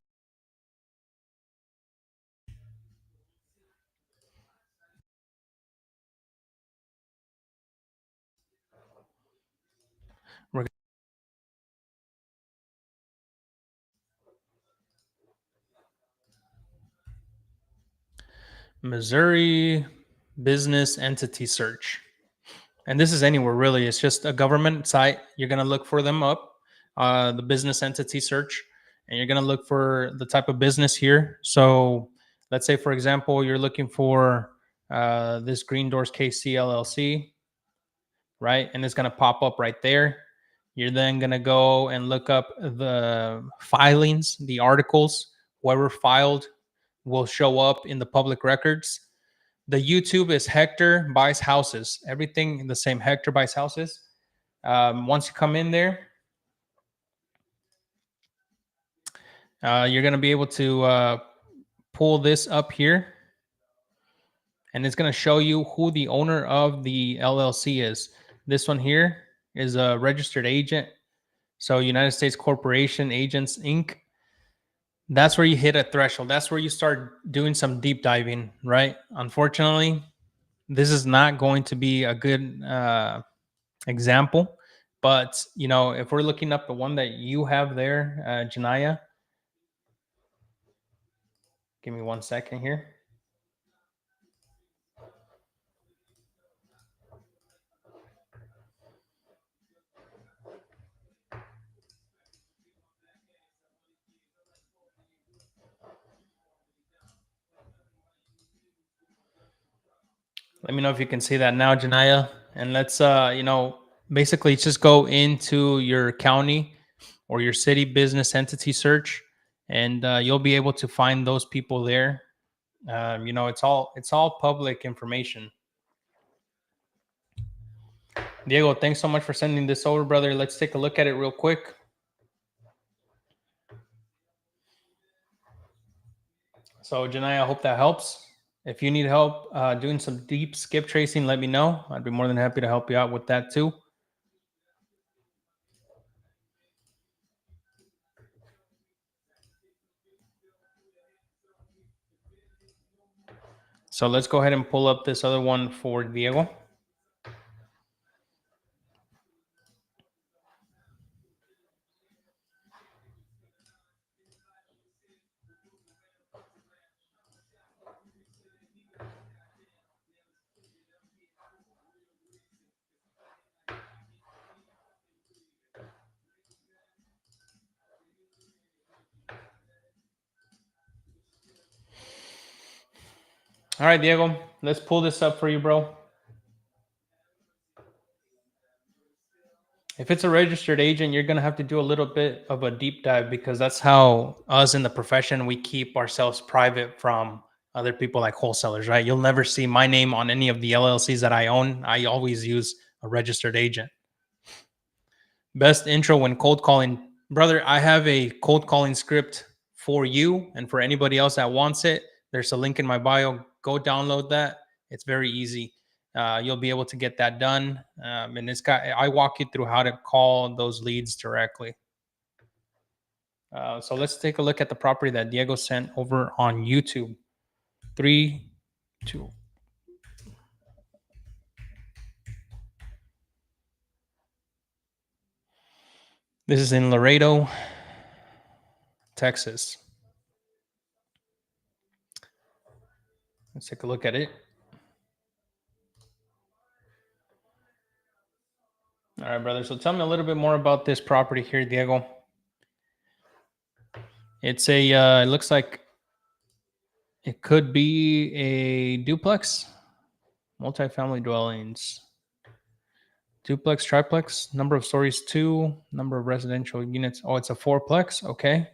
Missouri business entity search. And this is anywhere really. It's just a government site. You're going to look for them up, the business entity search, and you're going to look for the type of business here. So let's say, for example, you're looking for this Green Doors KC LLC, right? And it's going to pop up right there. You're then going to go and look up the filings, the articles, whoever filed will show up in the public records. The YouTube is Hector Buys Houses. Everything the same, Hector Buys Houses. Once you come in there, you're going to be able to pull this up here. And it's going to show you who the owner of the LLC is. This one here is a registered agent. So United States Corporation Agents, Inc. That's where you hit a threshold. That's where you start doing some deep diving, right? Unfortunately, this is not going to be a good example. But, if we're looking up the one that you have there, Janaya, give me 1 second here. Let me know if you can see that now, Janaya. And let's, basically just go into your county or your city business entity search, and you'll be able to find those people there. It's all public information. Diego, thanks so much for sending this over, brother. Let's take a look at it real quick. So, Janai, I hope that helps. If you need help doing some deep skip tracing, let me know. I'd be more than happy to help you out with that too. So let's go ahead and pull up this other one for Diego. All right, Diego, let's pull this up for you, bro. If it's a registered agent, you're going to have to do a little bit of a deep dive because that's how us in the profession, we keep ourselves private from other people like wholesalers, right? You'll never see my name on any of the LLCs that I own. I always use a registered agent. Best intro when cold calling. Brother, I have a cold calling script for you and for anybody else that wants it. There's a link in my bio. Go download that. It's very easy. You'll be able to get that done. And I walk you through how to call those leads directly. So let's take a look at the property that Diego sent over on YouTube. 3, 2. This is in Laredo, Texas. Let's take a look at it. All right, brother. So tell me a little bit more about this property here, Diego. It's it looks like it could be a duplex, multifamily dwellings, duplex, triplex, number of stories 2, number of residential units. Oh, it's a fourplex. Okay.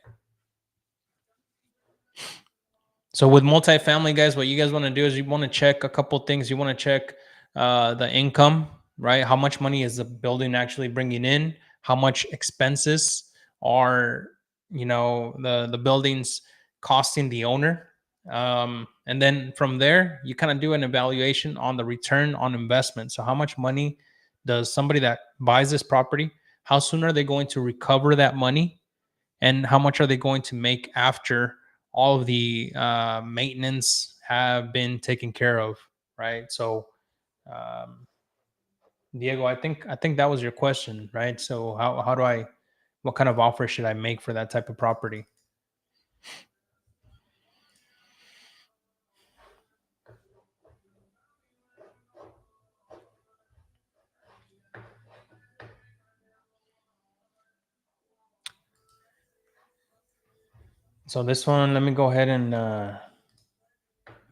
So with multifamily, guys, what you guys want to do is you want to check a couple things. You want to check the income, right? How much money is the building actually bringing in? How much expenses are the buildings costing the owner? And then from there, you kind of do an evaluation on the return on investment. So how much money does somebody that buys this property? How soon are they going to recover that money? And how much are they going to make after all of the maintenance have been taken care of, right? So, um, Diego, I think that was your question, right? So what kind of offer should I make for that type of property? So this one, let me go ahead and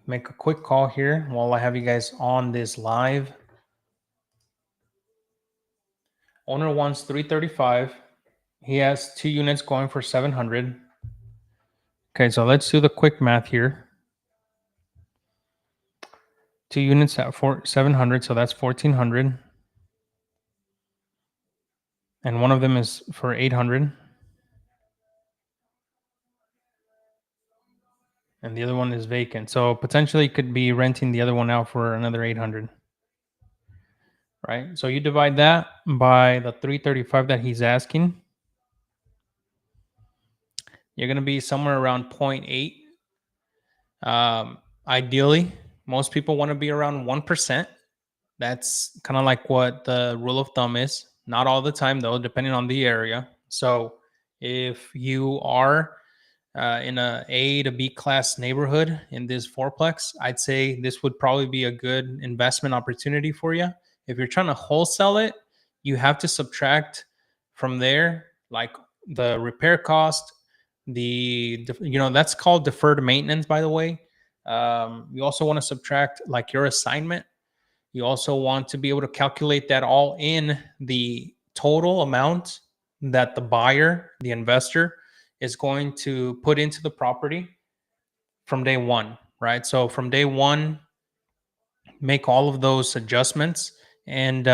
make a quick call here while I have you guys on this live. Owner wants 335. He has 2 units going for 700. Okay, so let's do the quick math here. 2 units at 700, so that's 1400. And one of them is for 800. And the other one is vacant. So potentially could be renting the other one out for another 800. Right? So you divide that by the 335 that he's asking. You're going to be somewhere around 0.8. Ideally, most people want to be around 1%. That's kind of like what the rule of thumb is. Not all the time, though, depending on the area. So if you are in a A to B class neighborhood in this fourplex, I'd say this would probably be a good investment opportunity for you. If you're trying to wholesale it, you have to subtract from there, like the repair cost, that's called deferred maintenance, by the way. You also want to subtract like your assignment. You also want to be able to calculate that all in the total amount that the buyer, the investor, is going to put into the property from day one, right? So from day one, make all of those adjustments. And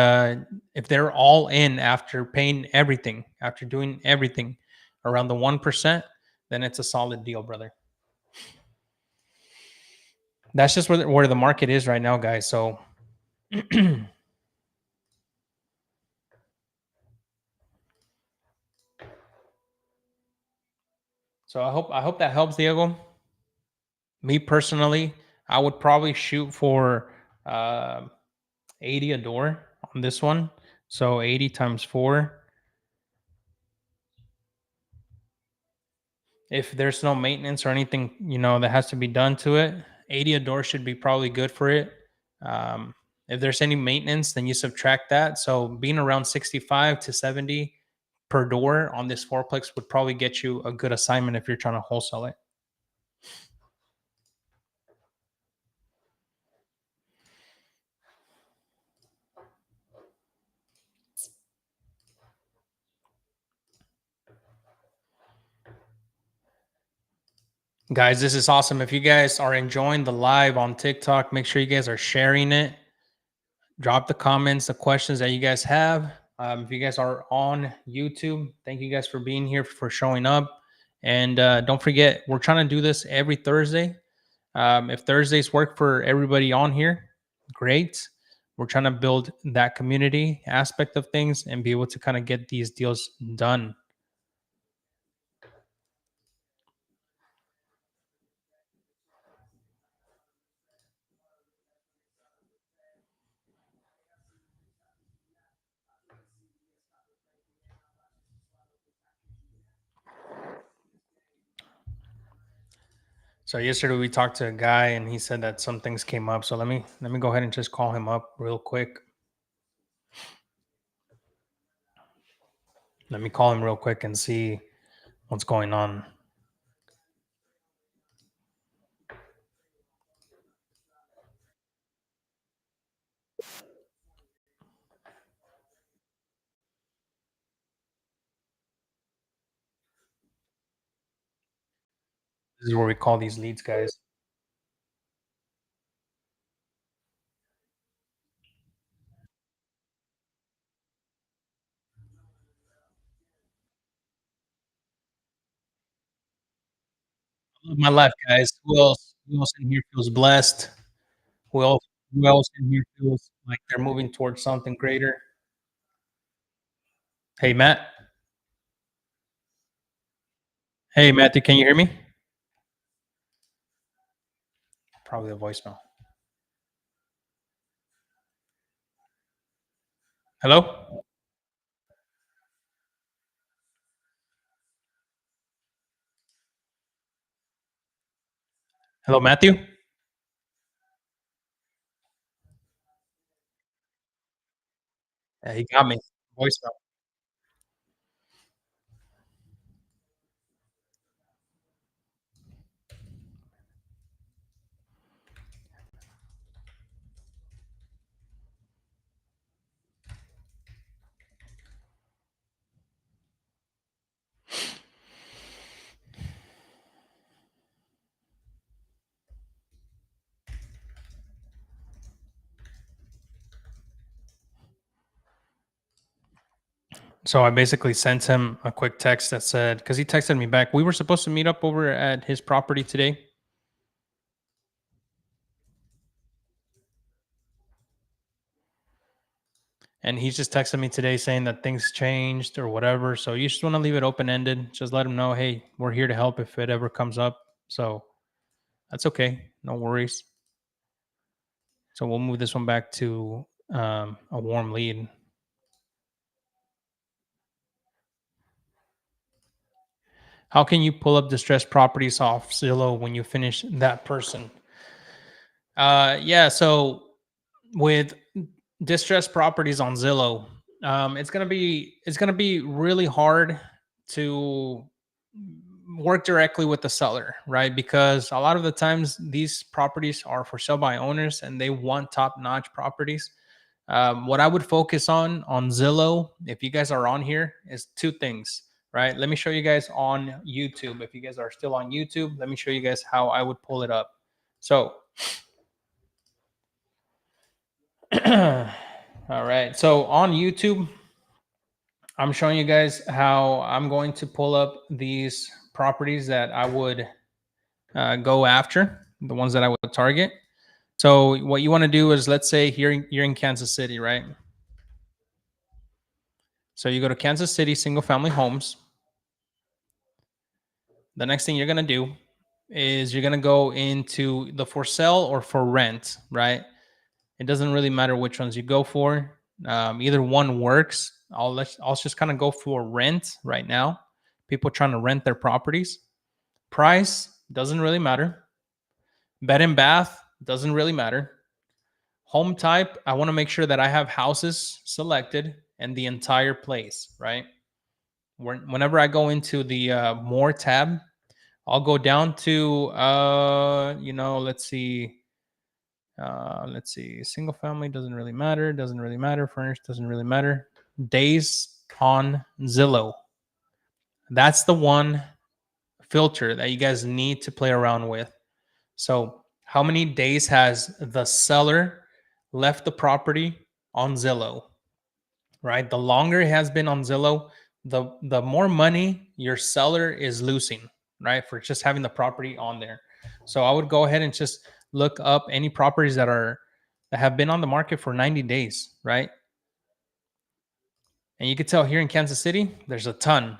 if they're all in after paying everything, after doing everything around the 1%, then it's a solid deal, brother. That's just where the market is right now, guys. So so I hope that helps, Diego. Me personally, I would probably shoot for uh, 80 a door on this one. So 80 times 4. If there's no maintenance or anything, that has to be done to it, 80 a door should be probably good for it. Um, if there's any maintenance, then you subtract that. So being around 65 to 70 per door on this fourplex would probably get you a good assignment if you're trying to wholesale it. Guys, this is awesome. If you guys are enjoying the live on TikTok, make sure you guys are sharing it. Drop the comments, the questions that you guys have. If you guys are on YouTube, thank you guys for being here, for showing up. And don't forget, we're trying to do this every Thursday. If Thursdays work for everybody on here, great. We're trying to build that community aspect of things and be able to kind of get these deals done. So yesterday we talked to a guy and he said that some things came up. So let me go ahead and just call him up real quick. Let me call him real quick and see what's going on. This is where we call these leads, guys. I love my life, guys. Who else? Who else in here feels blessed? Who else? Who else in here feels like they're moving towards something greater? Hey, Matt. Hey, Matthew. Can you hear me? Probably a voicemail. Hello. Hello, Matthew. Yeah, he got me. Voicemail. So I basically sent him a quick text that said, because he texted me back, we were supposed to meet up over at his property today. And he just texted me today saying that things changed or whatever. So you just want to leave it open ended. Just let him know, hey, we're here to help if it ever comes up. So that's okay. No worries. So we'll move this one back to a warm lead. How can you pull up distressed properties off Zillow when you finish that person? Yeah. So with distressed properties on Zillow, it's gonna be really hard to work directly with the seller, right? Because a lot of the times these properties are for sale by owners and they want top-notch properties. What I would focus on Zillow, if you guys are on here, is two things, right? Let me show you guys on YouTube. If you guys are still on YouTube, let me show you guys how I would pull it up. So all right. So on YouTube, I'm showing you guys how I'm going to pull up these properties that I would go after, the ones that I would target. So what you want to do is, let's say here you're in Kansas City, right? So you go to Kansas City single family homes. The next thing you're going to do is you're going to go into the for sale or for rent, right? It doesn't really matter which ones you go for. Either one works. I'll just kind of go for rent right now. People trying to rent their properties. Price doesn't really matter. Bed and bath doesn't really matter. Home type, I want to make sure that I have houses selected and the entire place, right? Whenever I go into the more tab, I'll go down to let's see, single family doesn't really matter, furnished doesn't really matter. Days on Zillow. That's the one filter that you guys need to play around with. So, how many days has the seller left the property on Zillow? Right? The longer it has been on Zillow, the more money your seller is losing, right? For just having the property on there. So I would go ahead and just look up any properties that have been on the market for 90 days, right? And you could tell here in Kansas City, there's a ton,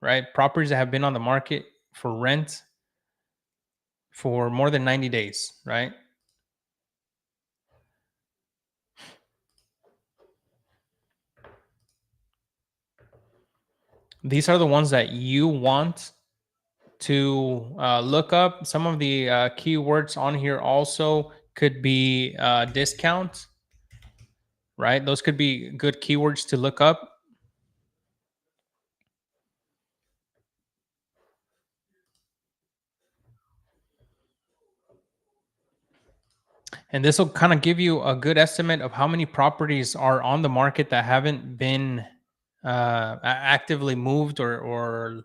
right? Properties that have been on the market for rent for more than 90 days, right? These are the ones that you want to look up. Some of the keywords on here also could be discount, right? Those could be good keywords to look up. And this will kind of give you a good estimate of how many properties are on the market that haven't been actively moved or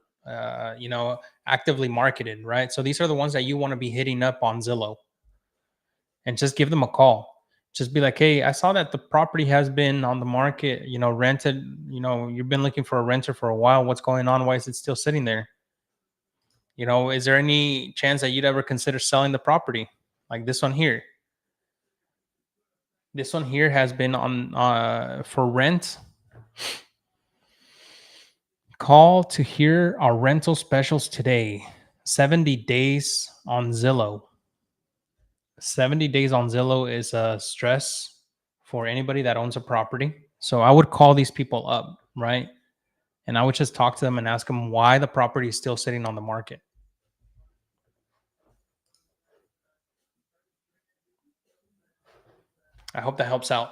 actively marketed, right? So these are the ones that you want to be hitting up on Zillow, and just give them a call. Just be like, hey, I saw that the property has been on the market, rented. You've been looking for a renter for a while. What's going on? Why is it still sitting there? Is there any chance that you'd ever consider selling the property? Like this one here. This one here has been on for rent. Call to hear our rental specials today. 70 days on Zillow. 70 days on Zillow is a stress for anybody that owns a property. So I would call these people up, right? And I would just talk to them and ask them why the property is still sitting on the market. I hope that helps out.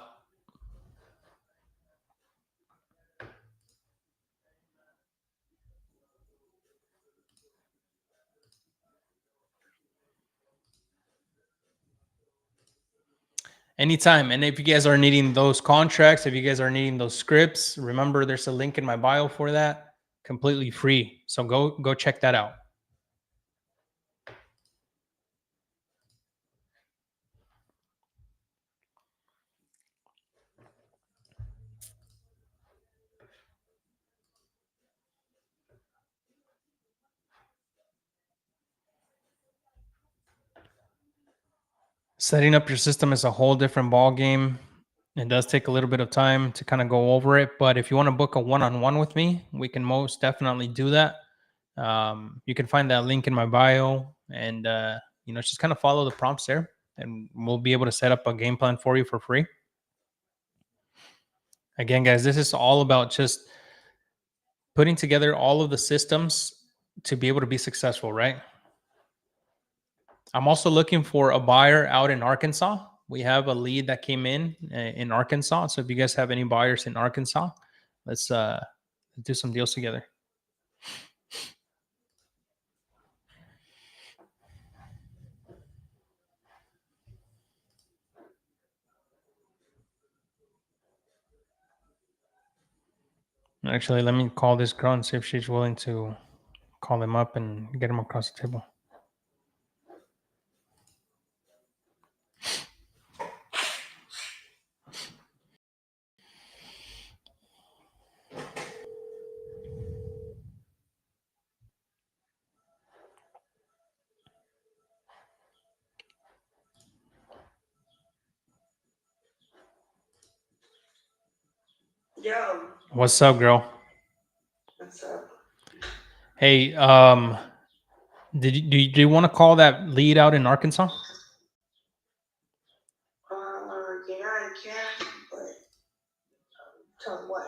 Anytime. And if you guys are needing those contracts, if you guys are needing those scripts, remember there's a link in my bio for that, completely free. So go check that out. Setting up your system is a whole different ball game. It does take a little bit of time to kind of go over it, but if you want to book a one-on-one with me, we can most definitely do that. You can find that link in my bio, and just kind of follow the prompts there, and we'll be able to set up a game plan for you for free. Again, guys, this is all about just putting together all of the systems to be able to be successful, right? I'm also looking for a buyer out in Arkansas. We have a lead that came in Arkansas. So if you guys have any buyers in Arkansas, let's do some deals together. Actually, let me call this girl and see if she's willing to call him up and get him across the table. Yo, What's up, girl? what's up? Hey, do you want to call that lead out in Arkansas? Yeah, I can, but tell me what.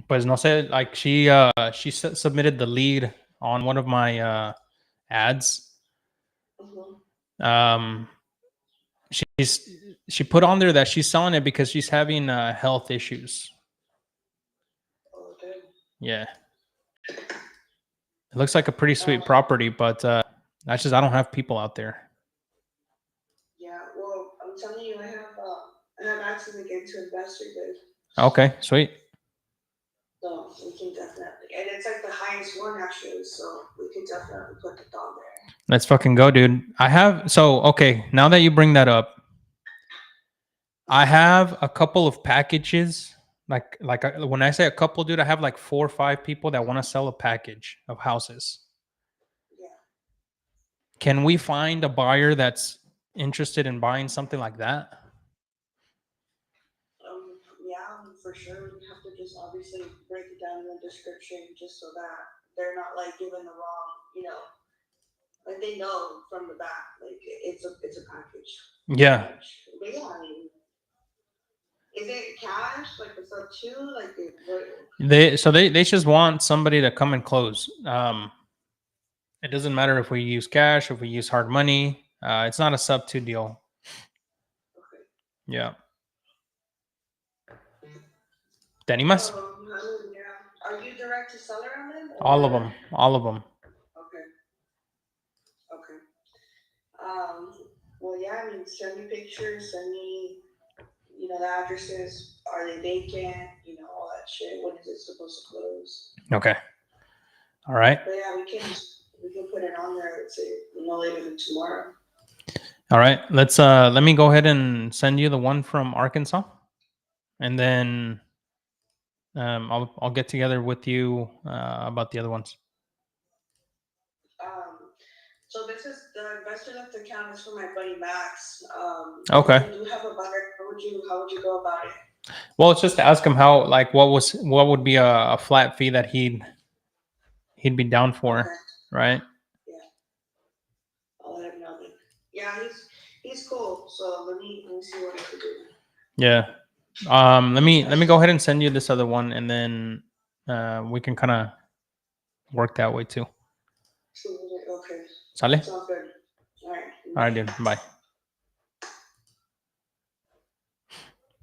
Pues no sé, like she submitted the lead on one of my ads. Um, she put on there that she's selling it because she's having health issues. Okay. Yeah, it looks like a pretty sweet property, but that's just I don't have people out there. Yeah, well, I'm telling you, I have access again to investor good. Okay, sweet. So we can definitely and it's like the highest one actually, so we could definitely put the dog there. Let's fucking go, dude. Okay, now that you bring that up, I have a couple of packages. When I say a couple, dude, I have like 4 or 5 people that want to sell a package of houses. Yeah. Can we find a buyer that's interested in buying something like that? Yeah, for sure. We have to just obviously break it down in the description just so that they're not like given the wrong, like they know from the back, like it's a package. Yeah. But yeah, I mean, is it cash? Like it's up to like They just want somebody to come and close. It doesn't matter if we use cash, if we use hard money. It's not a sub to deal. Okay. Yeah. ¿Te animas? Yeah. Are you direct to seller on them? All of them. All of them. Okay. Okay. Well, yeah. I mean, send me pictures. Send me, the addresses. Are they vacant? All that shit. When is it supposed to close? Okay. All right. But yeah, we can put it on there. Let's say no later than tomorrow. All right. Let me go ahead and send you the one from Arkansas, and then I'll get together with you about the other ones. So this is the investor left account is for my buddy Max. Okay. If you do have a buyer, how would you go about it? Well, it's just to ask him how, like, what would be a flat fee that he'd be down for, Okay. right? Yeah. I'll let him know then. Yeah, he's cool. So let me see what I can do. Yeah. Let me go ahead and send you this other one, and then we can kind of work that way too. Okay. Sale? Sounds good. All right. All right, dude. Bye.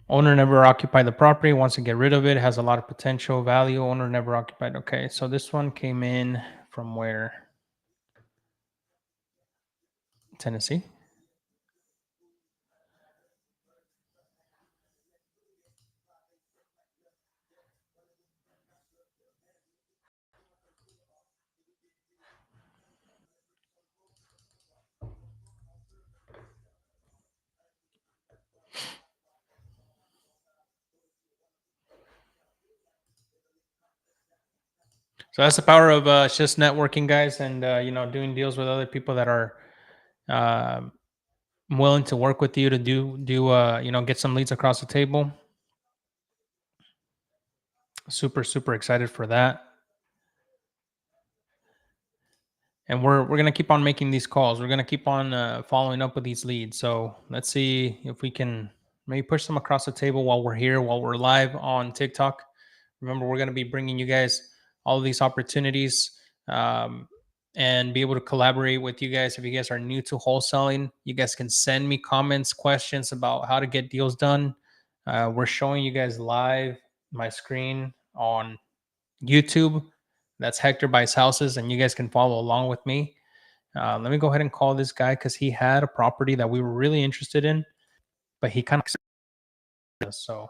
Owner never occupied the property, wants to get rid of it, has a lot of potential value. Owner never occupied. Okay, so this one came in from where? Tennessee. So that's the power of just networking, guys, and doing deals with other people that are willing to work with you to get some leads across the table. Super excited for that. And we're gonna keep on making these calls. We're gonna keep on following up with these leads. So let's see if we can maybe push them across the table while we're here, while we're live on TikTok. Remember, we're gonna be bringing you guys all of these opportunities and be able to collaborate with you guys. If you guys are new to wholesaling, you guys can send me comments, questions about how to get deals done. We're showing you guys live my screen on YouTube. That's Hector Buys Houses, and you guys can follow along with me. Let me go ahead and call this guy because he had a property that we were really interested in, but he kind of so.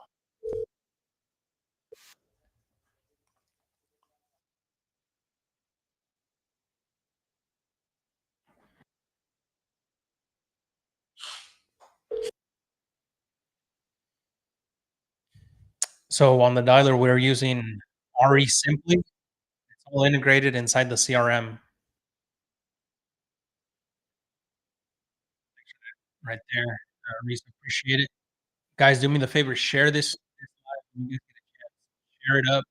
So on the dialer, we're using RE Simply. It's all integrated inside the CRM right there. Reese, appreciate it. Guys, do me the favor, share this live when you get a chance. Share it up.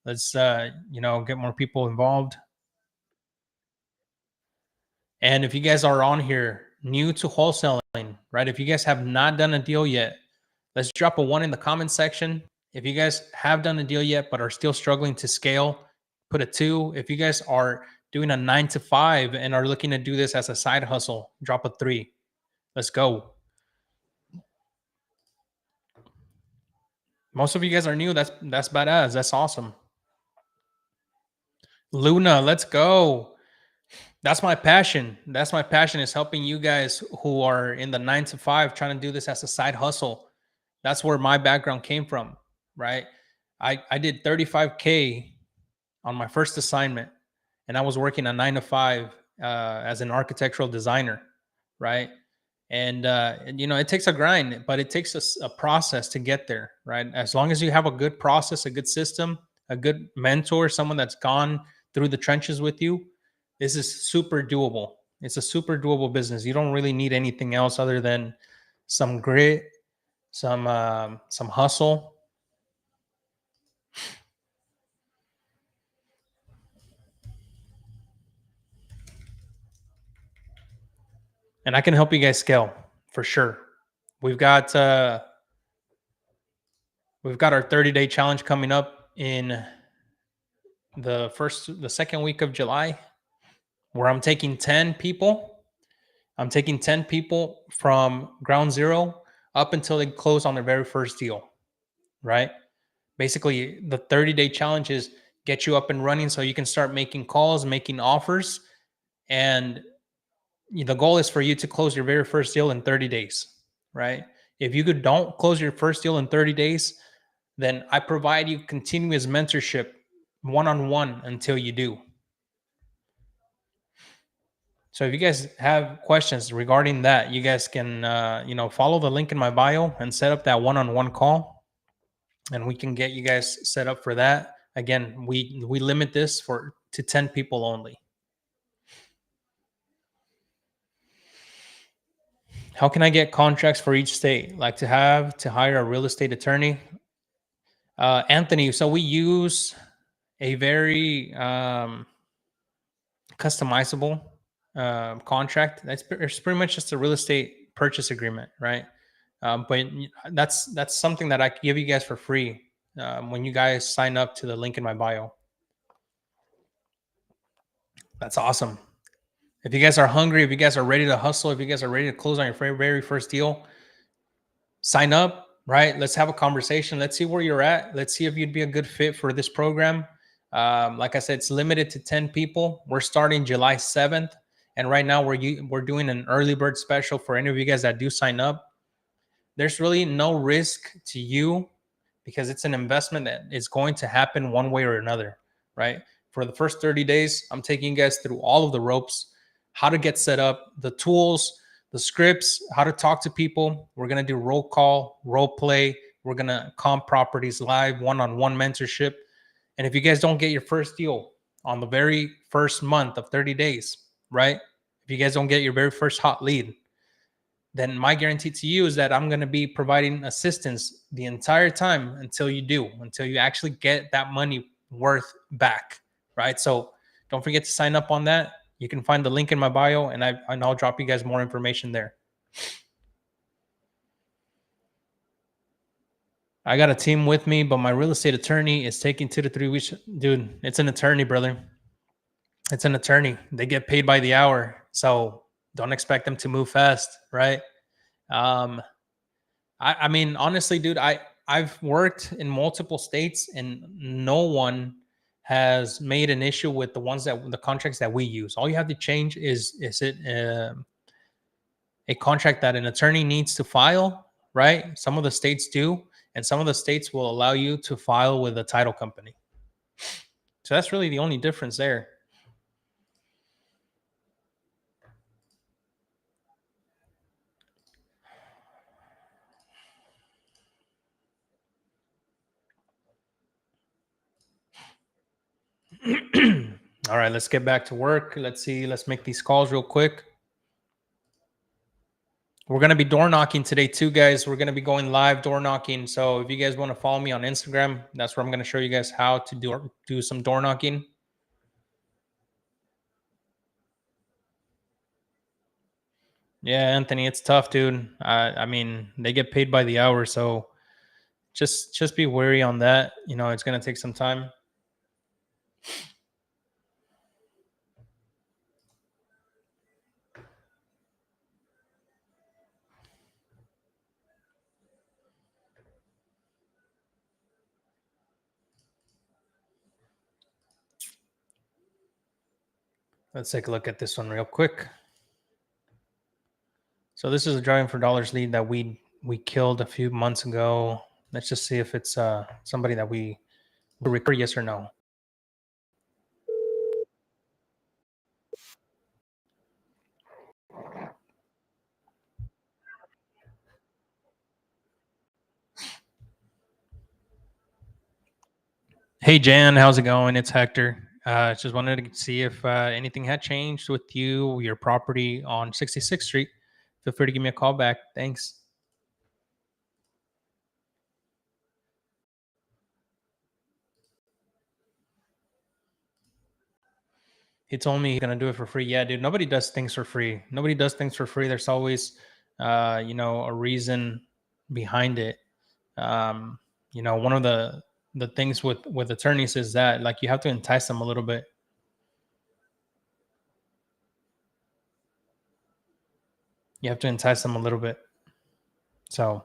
Let's get more people involved. And if you guys are on here new to wholesaling, right? If you guys have not done a deal yet, let's drop a 1 in the comment section. If you guys have done a deal yet but are still struggling to scale, put a 2. If you guys are doing a 9 to 5 and are looking to do this as a side hustle, drop a 3. Let's go. Most of you guys are new. That's badass. That's awesome. Luna, let's go. That's my passion. That's my passion, is helping you guys who are in the 9 to 5 trying to do this as a side hustle. That's where my background came from, right? I did 35K on my first assignment, and I was working a 9 to 5 as an architectural designer, right? And it takes a grind, but it takes a process to get there, right? As long as you have a good process, a good system, a good mentor, someone that's gone through the trenches with you, this is super doable. It's a super doable business. You don't really need anything else other than some grit, some hustle. And I can help you guys scale for sure. We've got uh, we've got our 30-day challenge coming up in the second week of July, where I'm taking 10 people. I'm taking 10 people from ground zero up until they close on their very first deal, right? Basically, the 30-day challenge is get you up and running so you can start making calls, making offers, and the goal is for you to close your very first deal in 30 days, right? If you don't close your first deal in 30 days, then I provide you continuous mentorship one-on-one until you do. So if you guys have questions regarding that, you guys can follow the link in my bio and set up that one-on-one call, and we can get you guys set up for that. Again, we limit this to 10 people only. How can I get contracts for each state? Like to hire a real estate attorney? Anthony, so we use a very customizable contract. It's pretty much just a real estate purchase agreement, right? But that's something that I can give you guys for free when you guys sign up to the link in my bio. That's awesome. If you guys are hungry, if you guys are ready to hustle, if you guys are ready to close on your very first deal, sign up, right? Let's have a conversation. Let's see where you're at. Let's see if you'd be a good fit for this program. Like I said, it's limited to 10 people. We're starting July 7th. And right now we're doing an early bird special for any of you guys that do sign up. There's really no risk to you because it's an investment that is going to happen one way or another, right? For the first 30 days, I'm taking you guys through all of the ropes, how to get set up, the tools, the scripts, how to talk to people. We're going to do roll call, role play. We're going to comp properties live, one-on-one mentorship. And if you guys don't get your first deal on the very first month of 30 days, right? If you guys don't get your very first hot lead, then my guarantee to you is that I'm going to be providing assistance the entire time until you actually get that money worth back, right? So don't forget to sign up on that. You can find the link in my bio, and I'll drop you guys more information there. I got a team with me, but my real estate attorney is taking 2 to 3 weeks. Dude, it's an attorney, brother. It's an attorney. They get paid by the hour. So don't expect them to move fast, right? I mean, honestly, dude, I've worked in multiple states and no one has made an issue with the contracts that we use. All you have to change is it a contract that an attorney needs to file, right? Some of the states do, and some of the states will allow you to file with a title company. So that's really the only difference there. All right, let's get back to work. Let's make these calls real quick. We're going to be door knocking today too, guys. We're going to be going live door knocking. So if you guys want to follow me on Instagram, that's where I'm going to show you guys how to do some door knocking. Yeah, Anthony, it's tough, dude. I mean, they get paid by the hour, so just be wary on that. It's going to take some time. Let's take a look at this one real quick. So this is a driving for dollars lead that we killed a few months ago. Let's just see if it's somebody that we recur, yes or no. Hey Jan, how's it going? It's Hector. Just wanted to see if anything had changed with you, your property on 66th Street. Feel free to give me a call back. Thanks. He told me he's gonna do it for free. Yeah, dude. Nobody does things for free. Nobody does things for free. There's always, a reason behind it. Um, one of the things with attorneys is that like you have to entice them a little bit. You have to entice them a little bit. So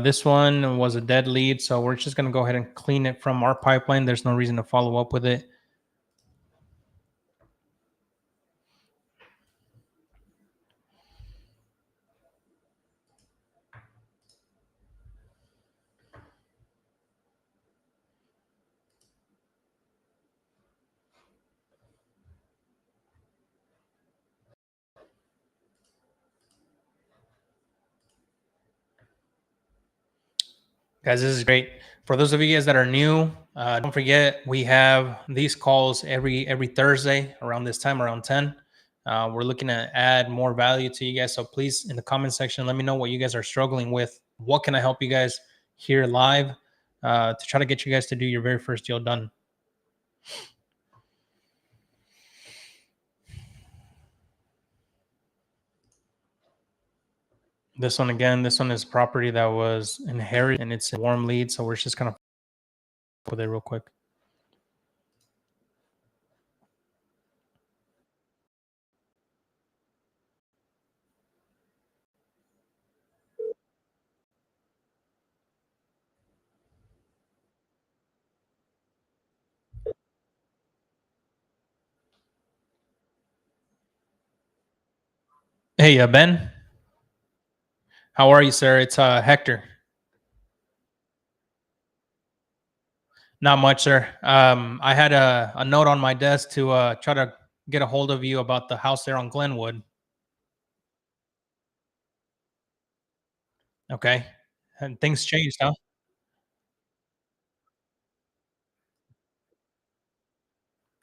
this one was a dead lead, so we're just going to go ahead and clean it from our pipeline. There's no reason to follow up with it. Guys, this is great. For those of you guys that are new, don't forget we have these calls every Thursday around this time, around 10. We're looking to add more value to you guys. So please, in the comment section, let me know what you guys are struggling with. What can I help you guys here live to try to get you guys to do your very first deal done? This one again, this one is property that was inherited and it's a warm lead. So we're just kind of with it real quick. Hey, Ben, how are you, sir? It's Hector. Not much, sir. I had a note on my desk to try to get a hold of you about the house there on Glenwood. Okay. And things changed, huh?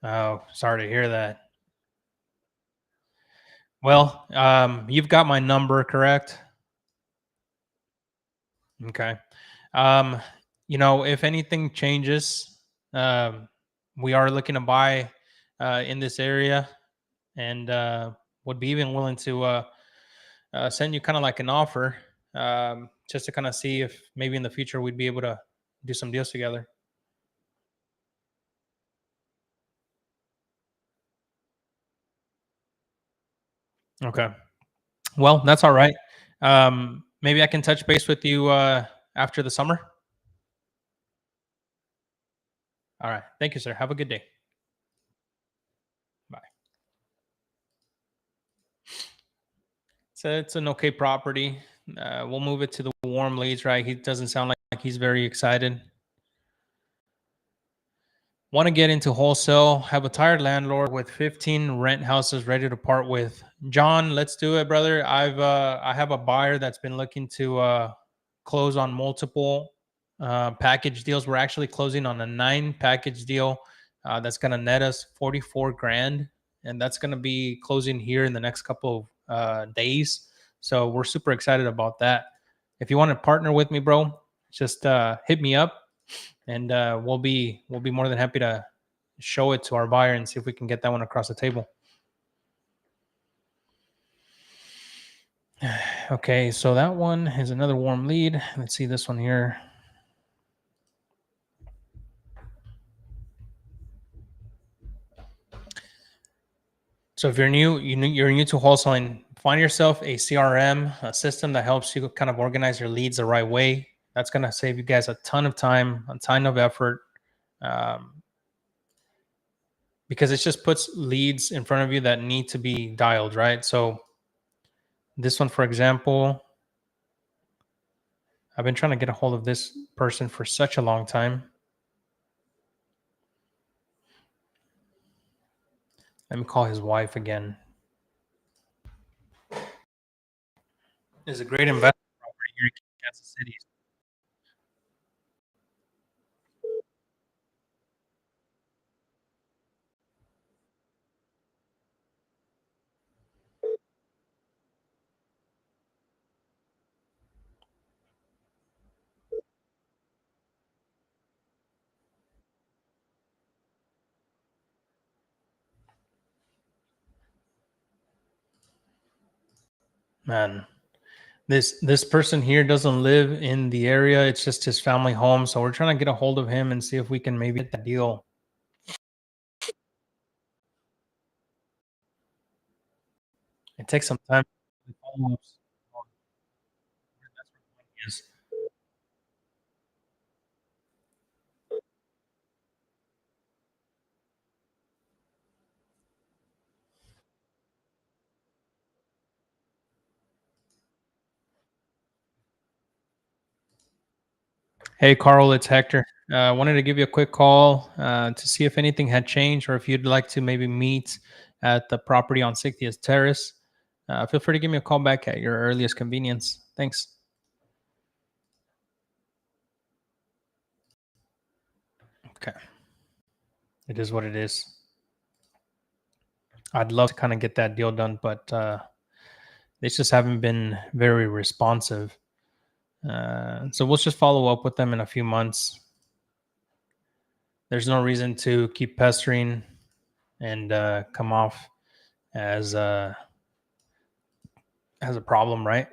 Oh, sorry to hear that. Well, you've got my number, correct? Okay. Um, if anything changes, um, we are looking to buy in this area and would be even willing to send you kind of like an offer just to kind of see if maybe in the future we'd be able to do some deals together. Okay. Well, that's all right. Maybe I can touch base with you after the summer. All right. Thank you, sir. Have a good day. Bye. So it's an okay property. We'll move it to the warm leads, right? He doesn't sound like he's very excited. Want to get into wholesale, have a tired landlord with 15 rent houses ready to part with. John, let's do it, brother. I have a buyer that's been looking to close on multiple package deals. We're actually closing on a 9 package deal that's going to net us 44 grand, and that's going to be closing here in the next couple of days. So we're super excited about that. If you want to partner with me, bro, just hit me up and we'll be more than happy to show it to our buyer and see if we can get that one across the table. Okay, so that one is another warm lead. Let's see this one here. So if you're new to wholesaling, find yourself a CRM, a system that helps you kind of organize your leads the right way. That's going to save you guys a ton of time, a ton of effort. Because it just puts leads in front of you that need to be dialed, right? So this one, for example, I've been trying to get a hold of this person for such a long time. Let me call his wife again. Is a great investment property here in Kansas City. Man, this person here doesn't live in the area. It's just his family home. So we're trying to get a hold of him and see if we can maybe get that deal. It takes some time. Yes. Hey, Carl, it's Hector. I wanted to give you a quick call to see if anything had changed or if you'd like to maybe meet at the property on 60th Terrace. Feel free to give me a call back at your earliest convenience. Thanks. Okay. It is what it is. I'd love to kind of get that deal done, but they just haven't been very responsive. So we'll just follow up with them in a few months. There's no reason to keep pestering and come off as as a problem, right?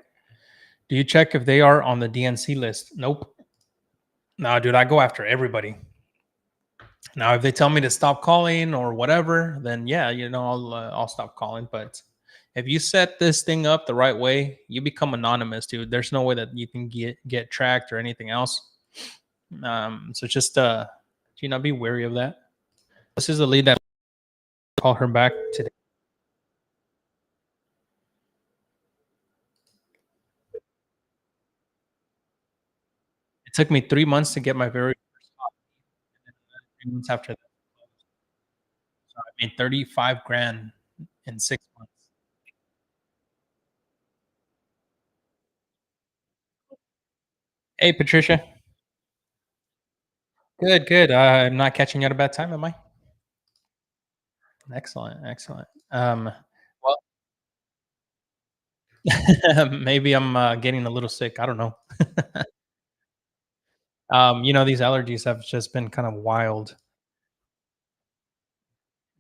Do you check if they are on the DNC list? Nope. No, dude, I go after everybody. Now, if they tell me to stop calling or whatever, then yeah, I'll stop calling. But if you set this thing up the right way, you become anonymous, dude. There's no way that you can get tracked or anything else. So just be wary of that. This is the lead that call her back today. It took me 3 months to get my very first call. 3 months after that, so I made 35 grand in 6 months. Hey, Patricia. Good, good. I'm not catching you at a bad time, am I? Excellent, excellent. Well, maybe I'm getting a little sick. I don't know. These allergies have just been kind of wild.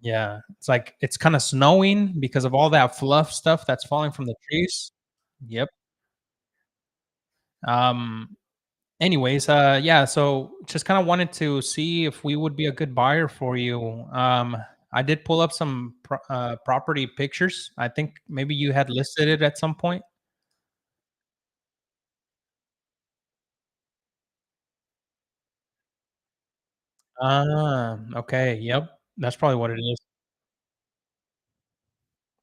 Yeah, it's like it's kind of snowing because of all that fluff stuff that's falling from the trees. Yep. Um. Anyways, yeah. So just kind of wanted to see if we would be a good buyer for you. I did pull up some property pictures. I think maybe you had listed it at some point. Okay. Yep. That's probably what it is.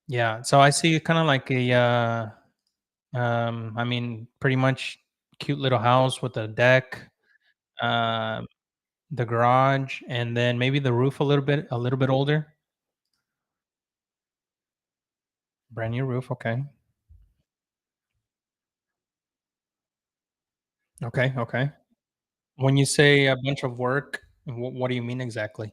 Yeah. So I see kind of like I mean, pretty much cute little house with a deck, um, the garage, and then maybe the roof a little bit older. Brand new roof. Okay. Okay. Okay. When you say a bunch of work, what do you mean exactly?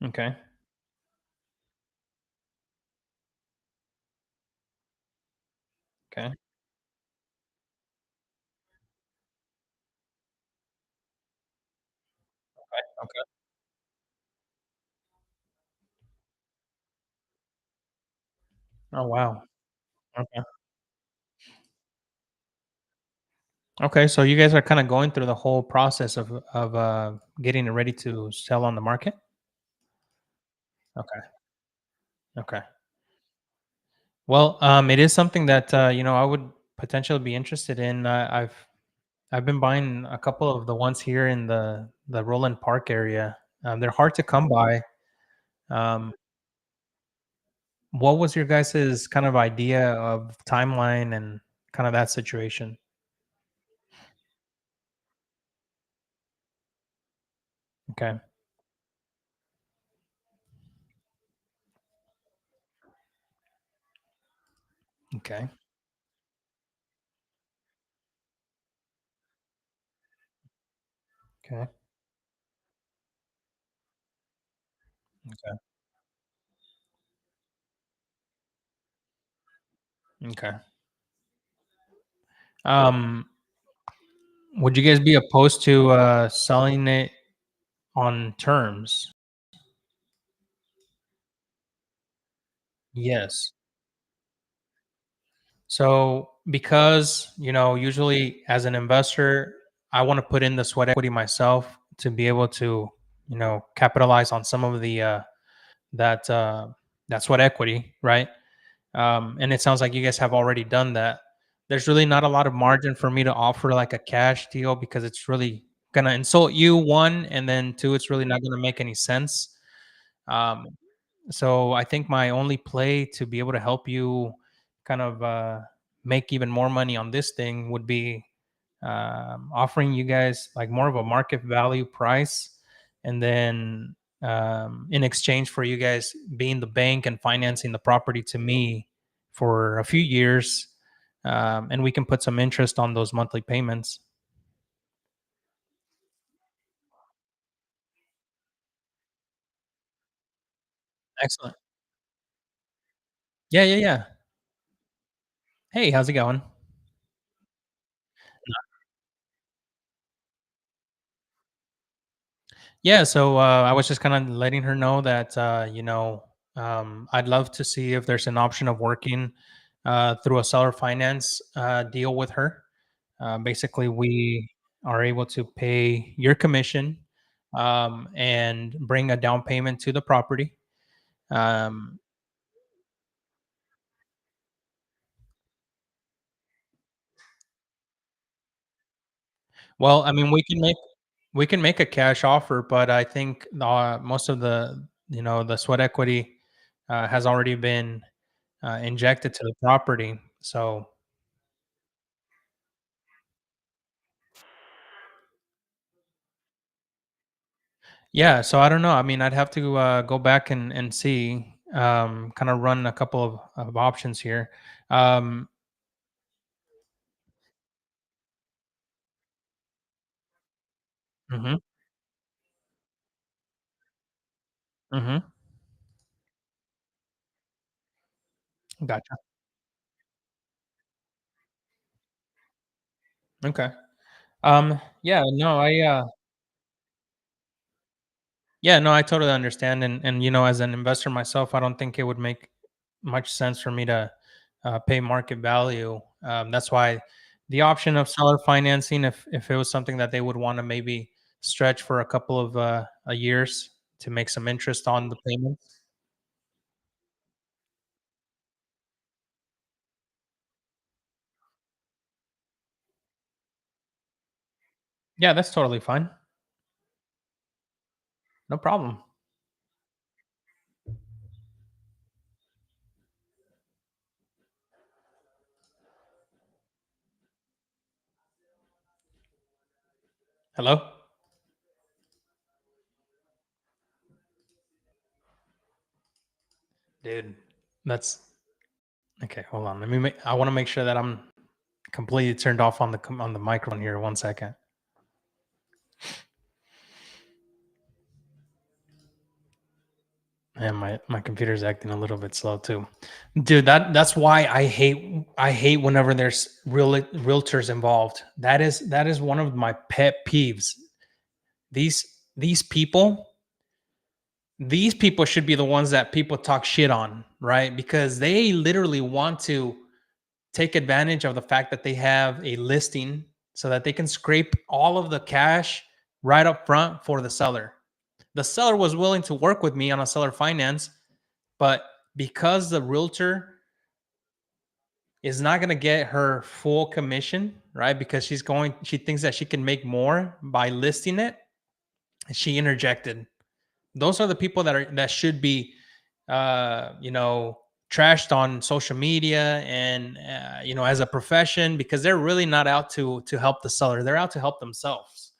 Okay. Okay. Okay. Oh, wow. Okay. Okay. So you guys are kind of going through the whole process of getting it ready to sell on the market. Okay. Okay. Well, it is something that I would potentially be interested in. I've been buying a couple of the ones here in the Roland Park area. They're hard to come by. Um, what was your guys's kind of idea of timeline and kind of that situation? Okay. Okay. Okay. Okay. Okay. Um, Would you guys be opposed to selling it on terms? Yes. So, because, usually as an investor, I want to put in the sweat equity myself to be able to, capitalize on some of the that that sweat equity, right? And it sounds like you guys have already done that. There's really not a lot of margin for me to offer like a cash deal because it's really gonna insult you, one, and then two, it's really not gonna make any sense. Um, so I think my only play to be able to help you kind of make even more money on this thing would be offering you guys like more of a market value price, and then in exchange for you guys being the bank and financing the property to me for a few years, and we can put some interest on those monthly payments. Excellent. Yeah, yeah, yeah. Hey, how's it going? Yeah, so I was just kind of letting her know that I'd love to see if there's an option of working through a seller finance deal with her. Basically, we are able to pay your commission and bring a down payment to the property. Um, well, I mean, we can make a cash offer, but I think most of the the sweat equity has already been injected to the property. So yeah, so I don't know. I mean, I'd have to go back and see, kind of run a couple of options here. Um, hmm hmm Gotcha. Okay. Yeah, no, yeah, no, I totally understand, and as an investor myself, I don't think it would make much sense for me to pay market value. That's why the option of seller financing, if it was something that they would want to maybe stretch for a couple of years to make some interest on the payments. Yeah, that's totally fine. No problem. Hello? Dude, that's okay. Hold on. I want to make sure that I'm completely turned off on the microphone here. 1 second. And my computer's acting a little bit slow too. Dude, that's why I hate whenever there's realtors involved. That is one of my pet peeves. These these people these people should be the ones that people talk shit on, right? Because they literally want to take advantage of the fact that they have a listing so that they can scrape all of the cash right up front for the seller. The seller was willing to work with me on a seller finance, but because the realtor is not going to get her full commission, right? Because she thinks that she can make more by listing it. She interjected. Those are the people that should be, trashed on social media and as a profession, because they're really not out to help the seller. They're out to help themselves.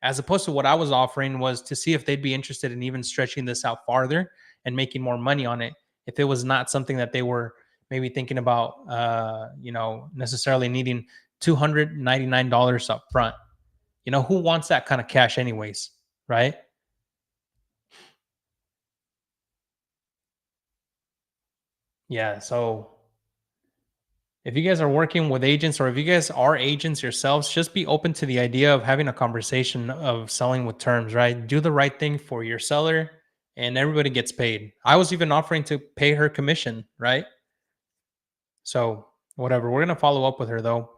As opposed to what I was offering was to see if they'd be interested in even stretching this out farther and making more money on it. If it was not something that they were maybe thinking about, necessarily needing $299 up front. Who wants that kind of cash, anyways, right? Yeah. So if you guys are working with agents or if you guys are agents yourselves, just be open to the idea of having a conversation of selling with terms, right? Do the right thing for your seller and everybody gets paid. I was even offering to pay her commission, right? So, whatever. We're going to follow up with her though.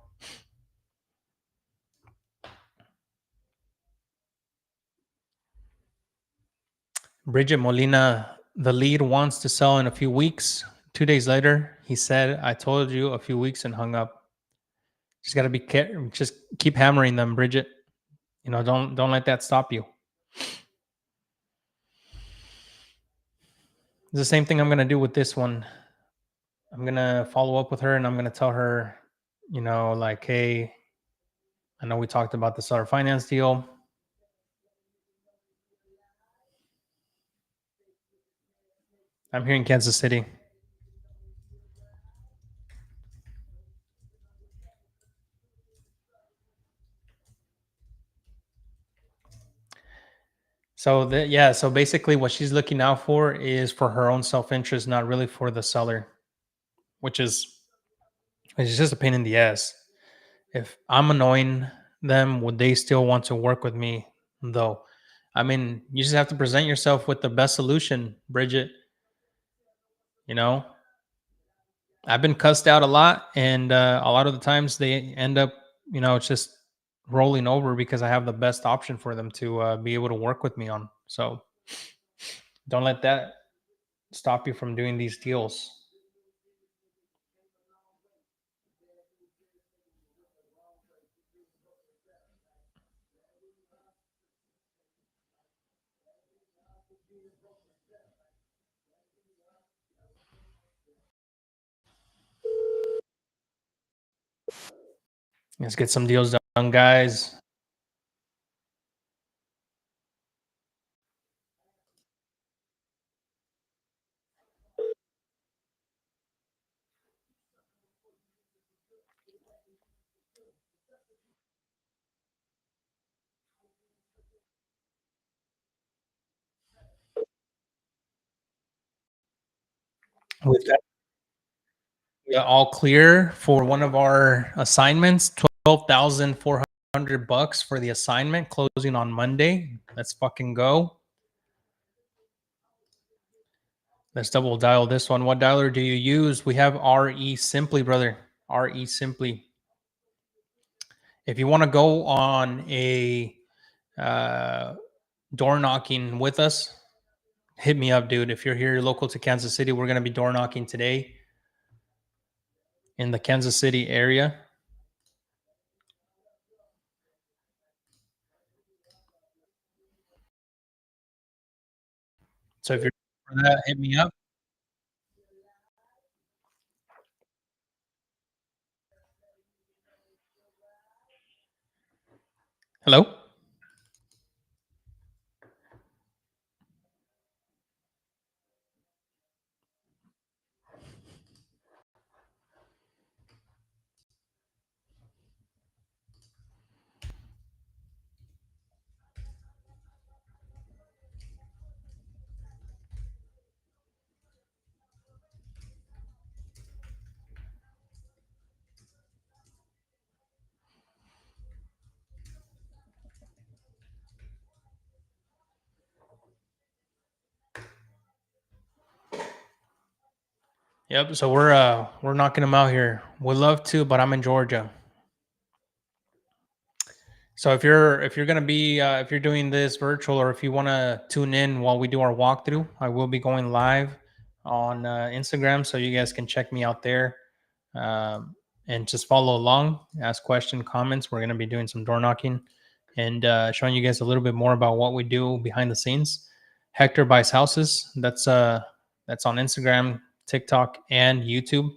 Bridget Molina, the lead wants to sell in a few weeks. 2 days later, he said, I told you a few weeks and hung up. Just got to be careful. Just keep hammering them, Bridget. Don't let that stop you. It's the same thing I'm going to do with this one. I'm going to follow up with her and I'm going to tell her, like, hey, I know we talked about the seller finance deal. I'm here in Kansas City. So basically what she's looking out for is for her own self-interest, not really for the seller, which is just a pain in the ass. If I'm annoying them, would they still want to work with me though? I mean, you just have to present yourself with the best solution, Bridget. You know, I've been cussed out a lot, and a lot of the times they end up, just rolling over because I have the best option for them to be able to work with me on. So don't let that stop you from doing these deals. Let's get some deals done, guys. We've got all clear for one of our assignments. $12,400 for the assignment, closing on Monday. Let's fucking go. Let's double dial this one. What dialer do you use? We have RE Simply, brother. RE Simply. If you want to go on a door knocking with us, hit me up, dude. If you're here local to Kansas City, we're going to be door knocking today in the Kansas City area. So if you're for that, hit me up. Hello? Yep. So we're knocking them out here. Would love to, but I'm in Georgia. So if you're gonna be if you're doing this virtual or if you want to tune in while we do our walkthrough, I will be going live on Instagram, so you guys can check me out there and just follow along, ask question, comments. We're gonna be doing some door knocking and showing you guys a little bit more about what we do behind the scenes. Hector buys houses. That's on Instagram, TikTok, and YouTube.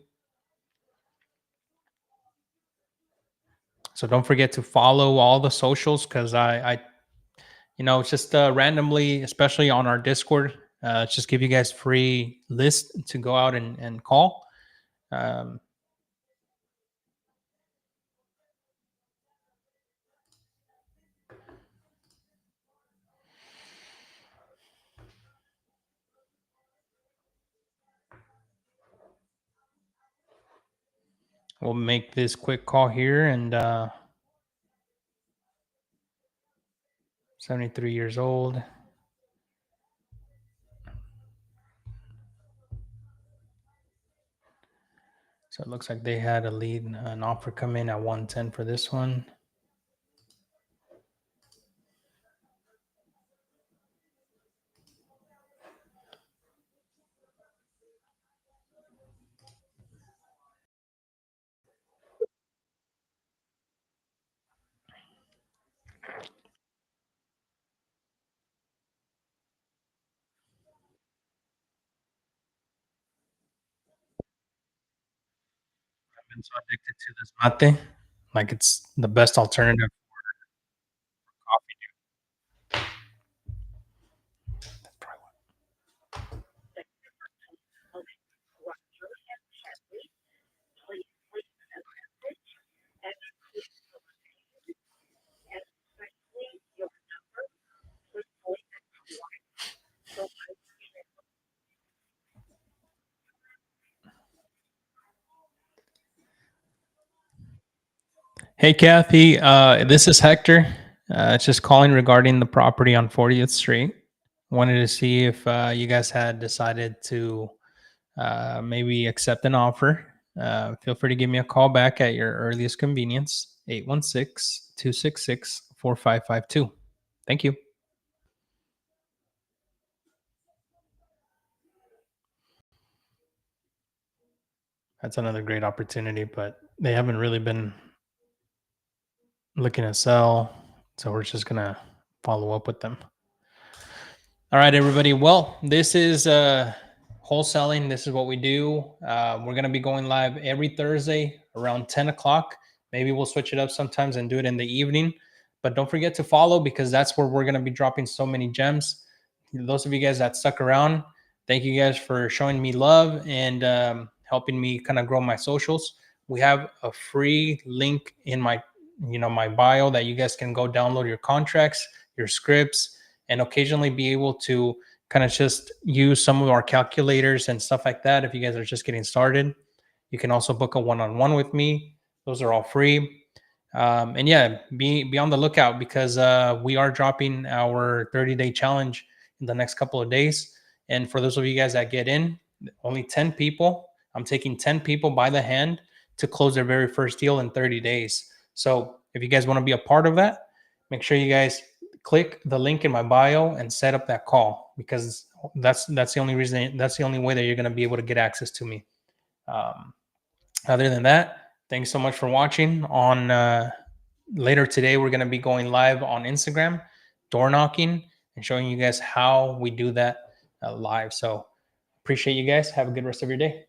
So don't forget to follow all the socials because I it's just randomly, especially on our Discord, just give you guys free list to go out and call. Um, We'll make this quick call here, and 73 years old. So it looks like they had an offer come in at 110 for this one. I've been so addicted to this mate. Like, it's the best alternative for coffee. Hey, Kathy. This is Hector. It's just calling regarding the property on 40th Street. Wanted to see if you guys had decided to maybe accept an offer. Feel free to give me a call back at your earliest convenience, 816-266-4552. Thank you. That's another great opportunity, but they haven't really been looking to sell. So we're just going to follow up with them. All right, everybody. Well, this is wholesaling. This is what we do. We're going to be going live every Thursday around 10 o'clock. Maybe we'll switch it up sometimes and do it in the evening. But don't forget to follow, because that's where we're going to be dropping so many gems. Those of you guys that stuck around, thank you guys for showing me love and helping me kind of grow my socials. We have a free link in my bio that you guys can go download your contracts, your scripts, and occasionally be able to kind of just use some of our calculators and stuff like that. If you guys are just getting started, you can also book a one-on-one with me. Those are all free. And yeah, be on the lookout, because we are dropping our 30-day challenge in the next couple of days. And for those of you guys that get in, only 10 people, I'm taking 10 people by the hand to close their very first deal in 30 days. So if you guys want to be a part of that, make sure you guys click the link in my bio and set up that call, because that's the only reason, that's the only way that you're going to be able to get access to me. Other than that, thanks so much for watching. On later today, we're going to be going live on Instagram, door knocking, and showing you guys how we do that live. So appreciate you guys. Have a good rest of your day.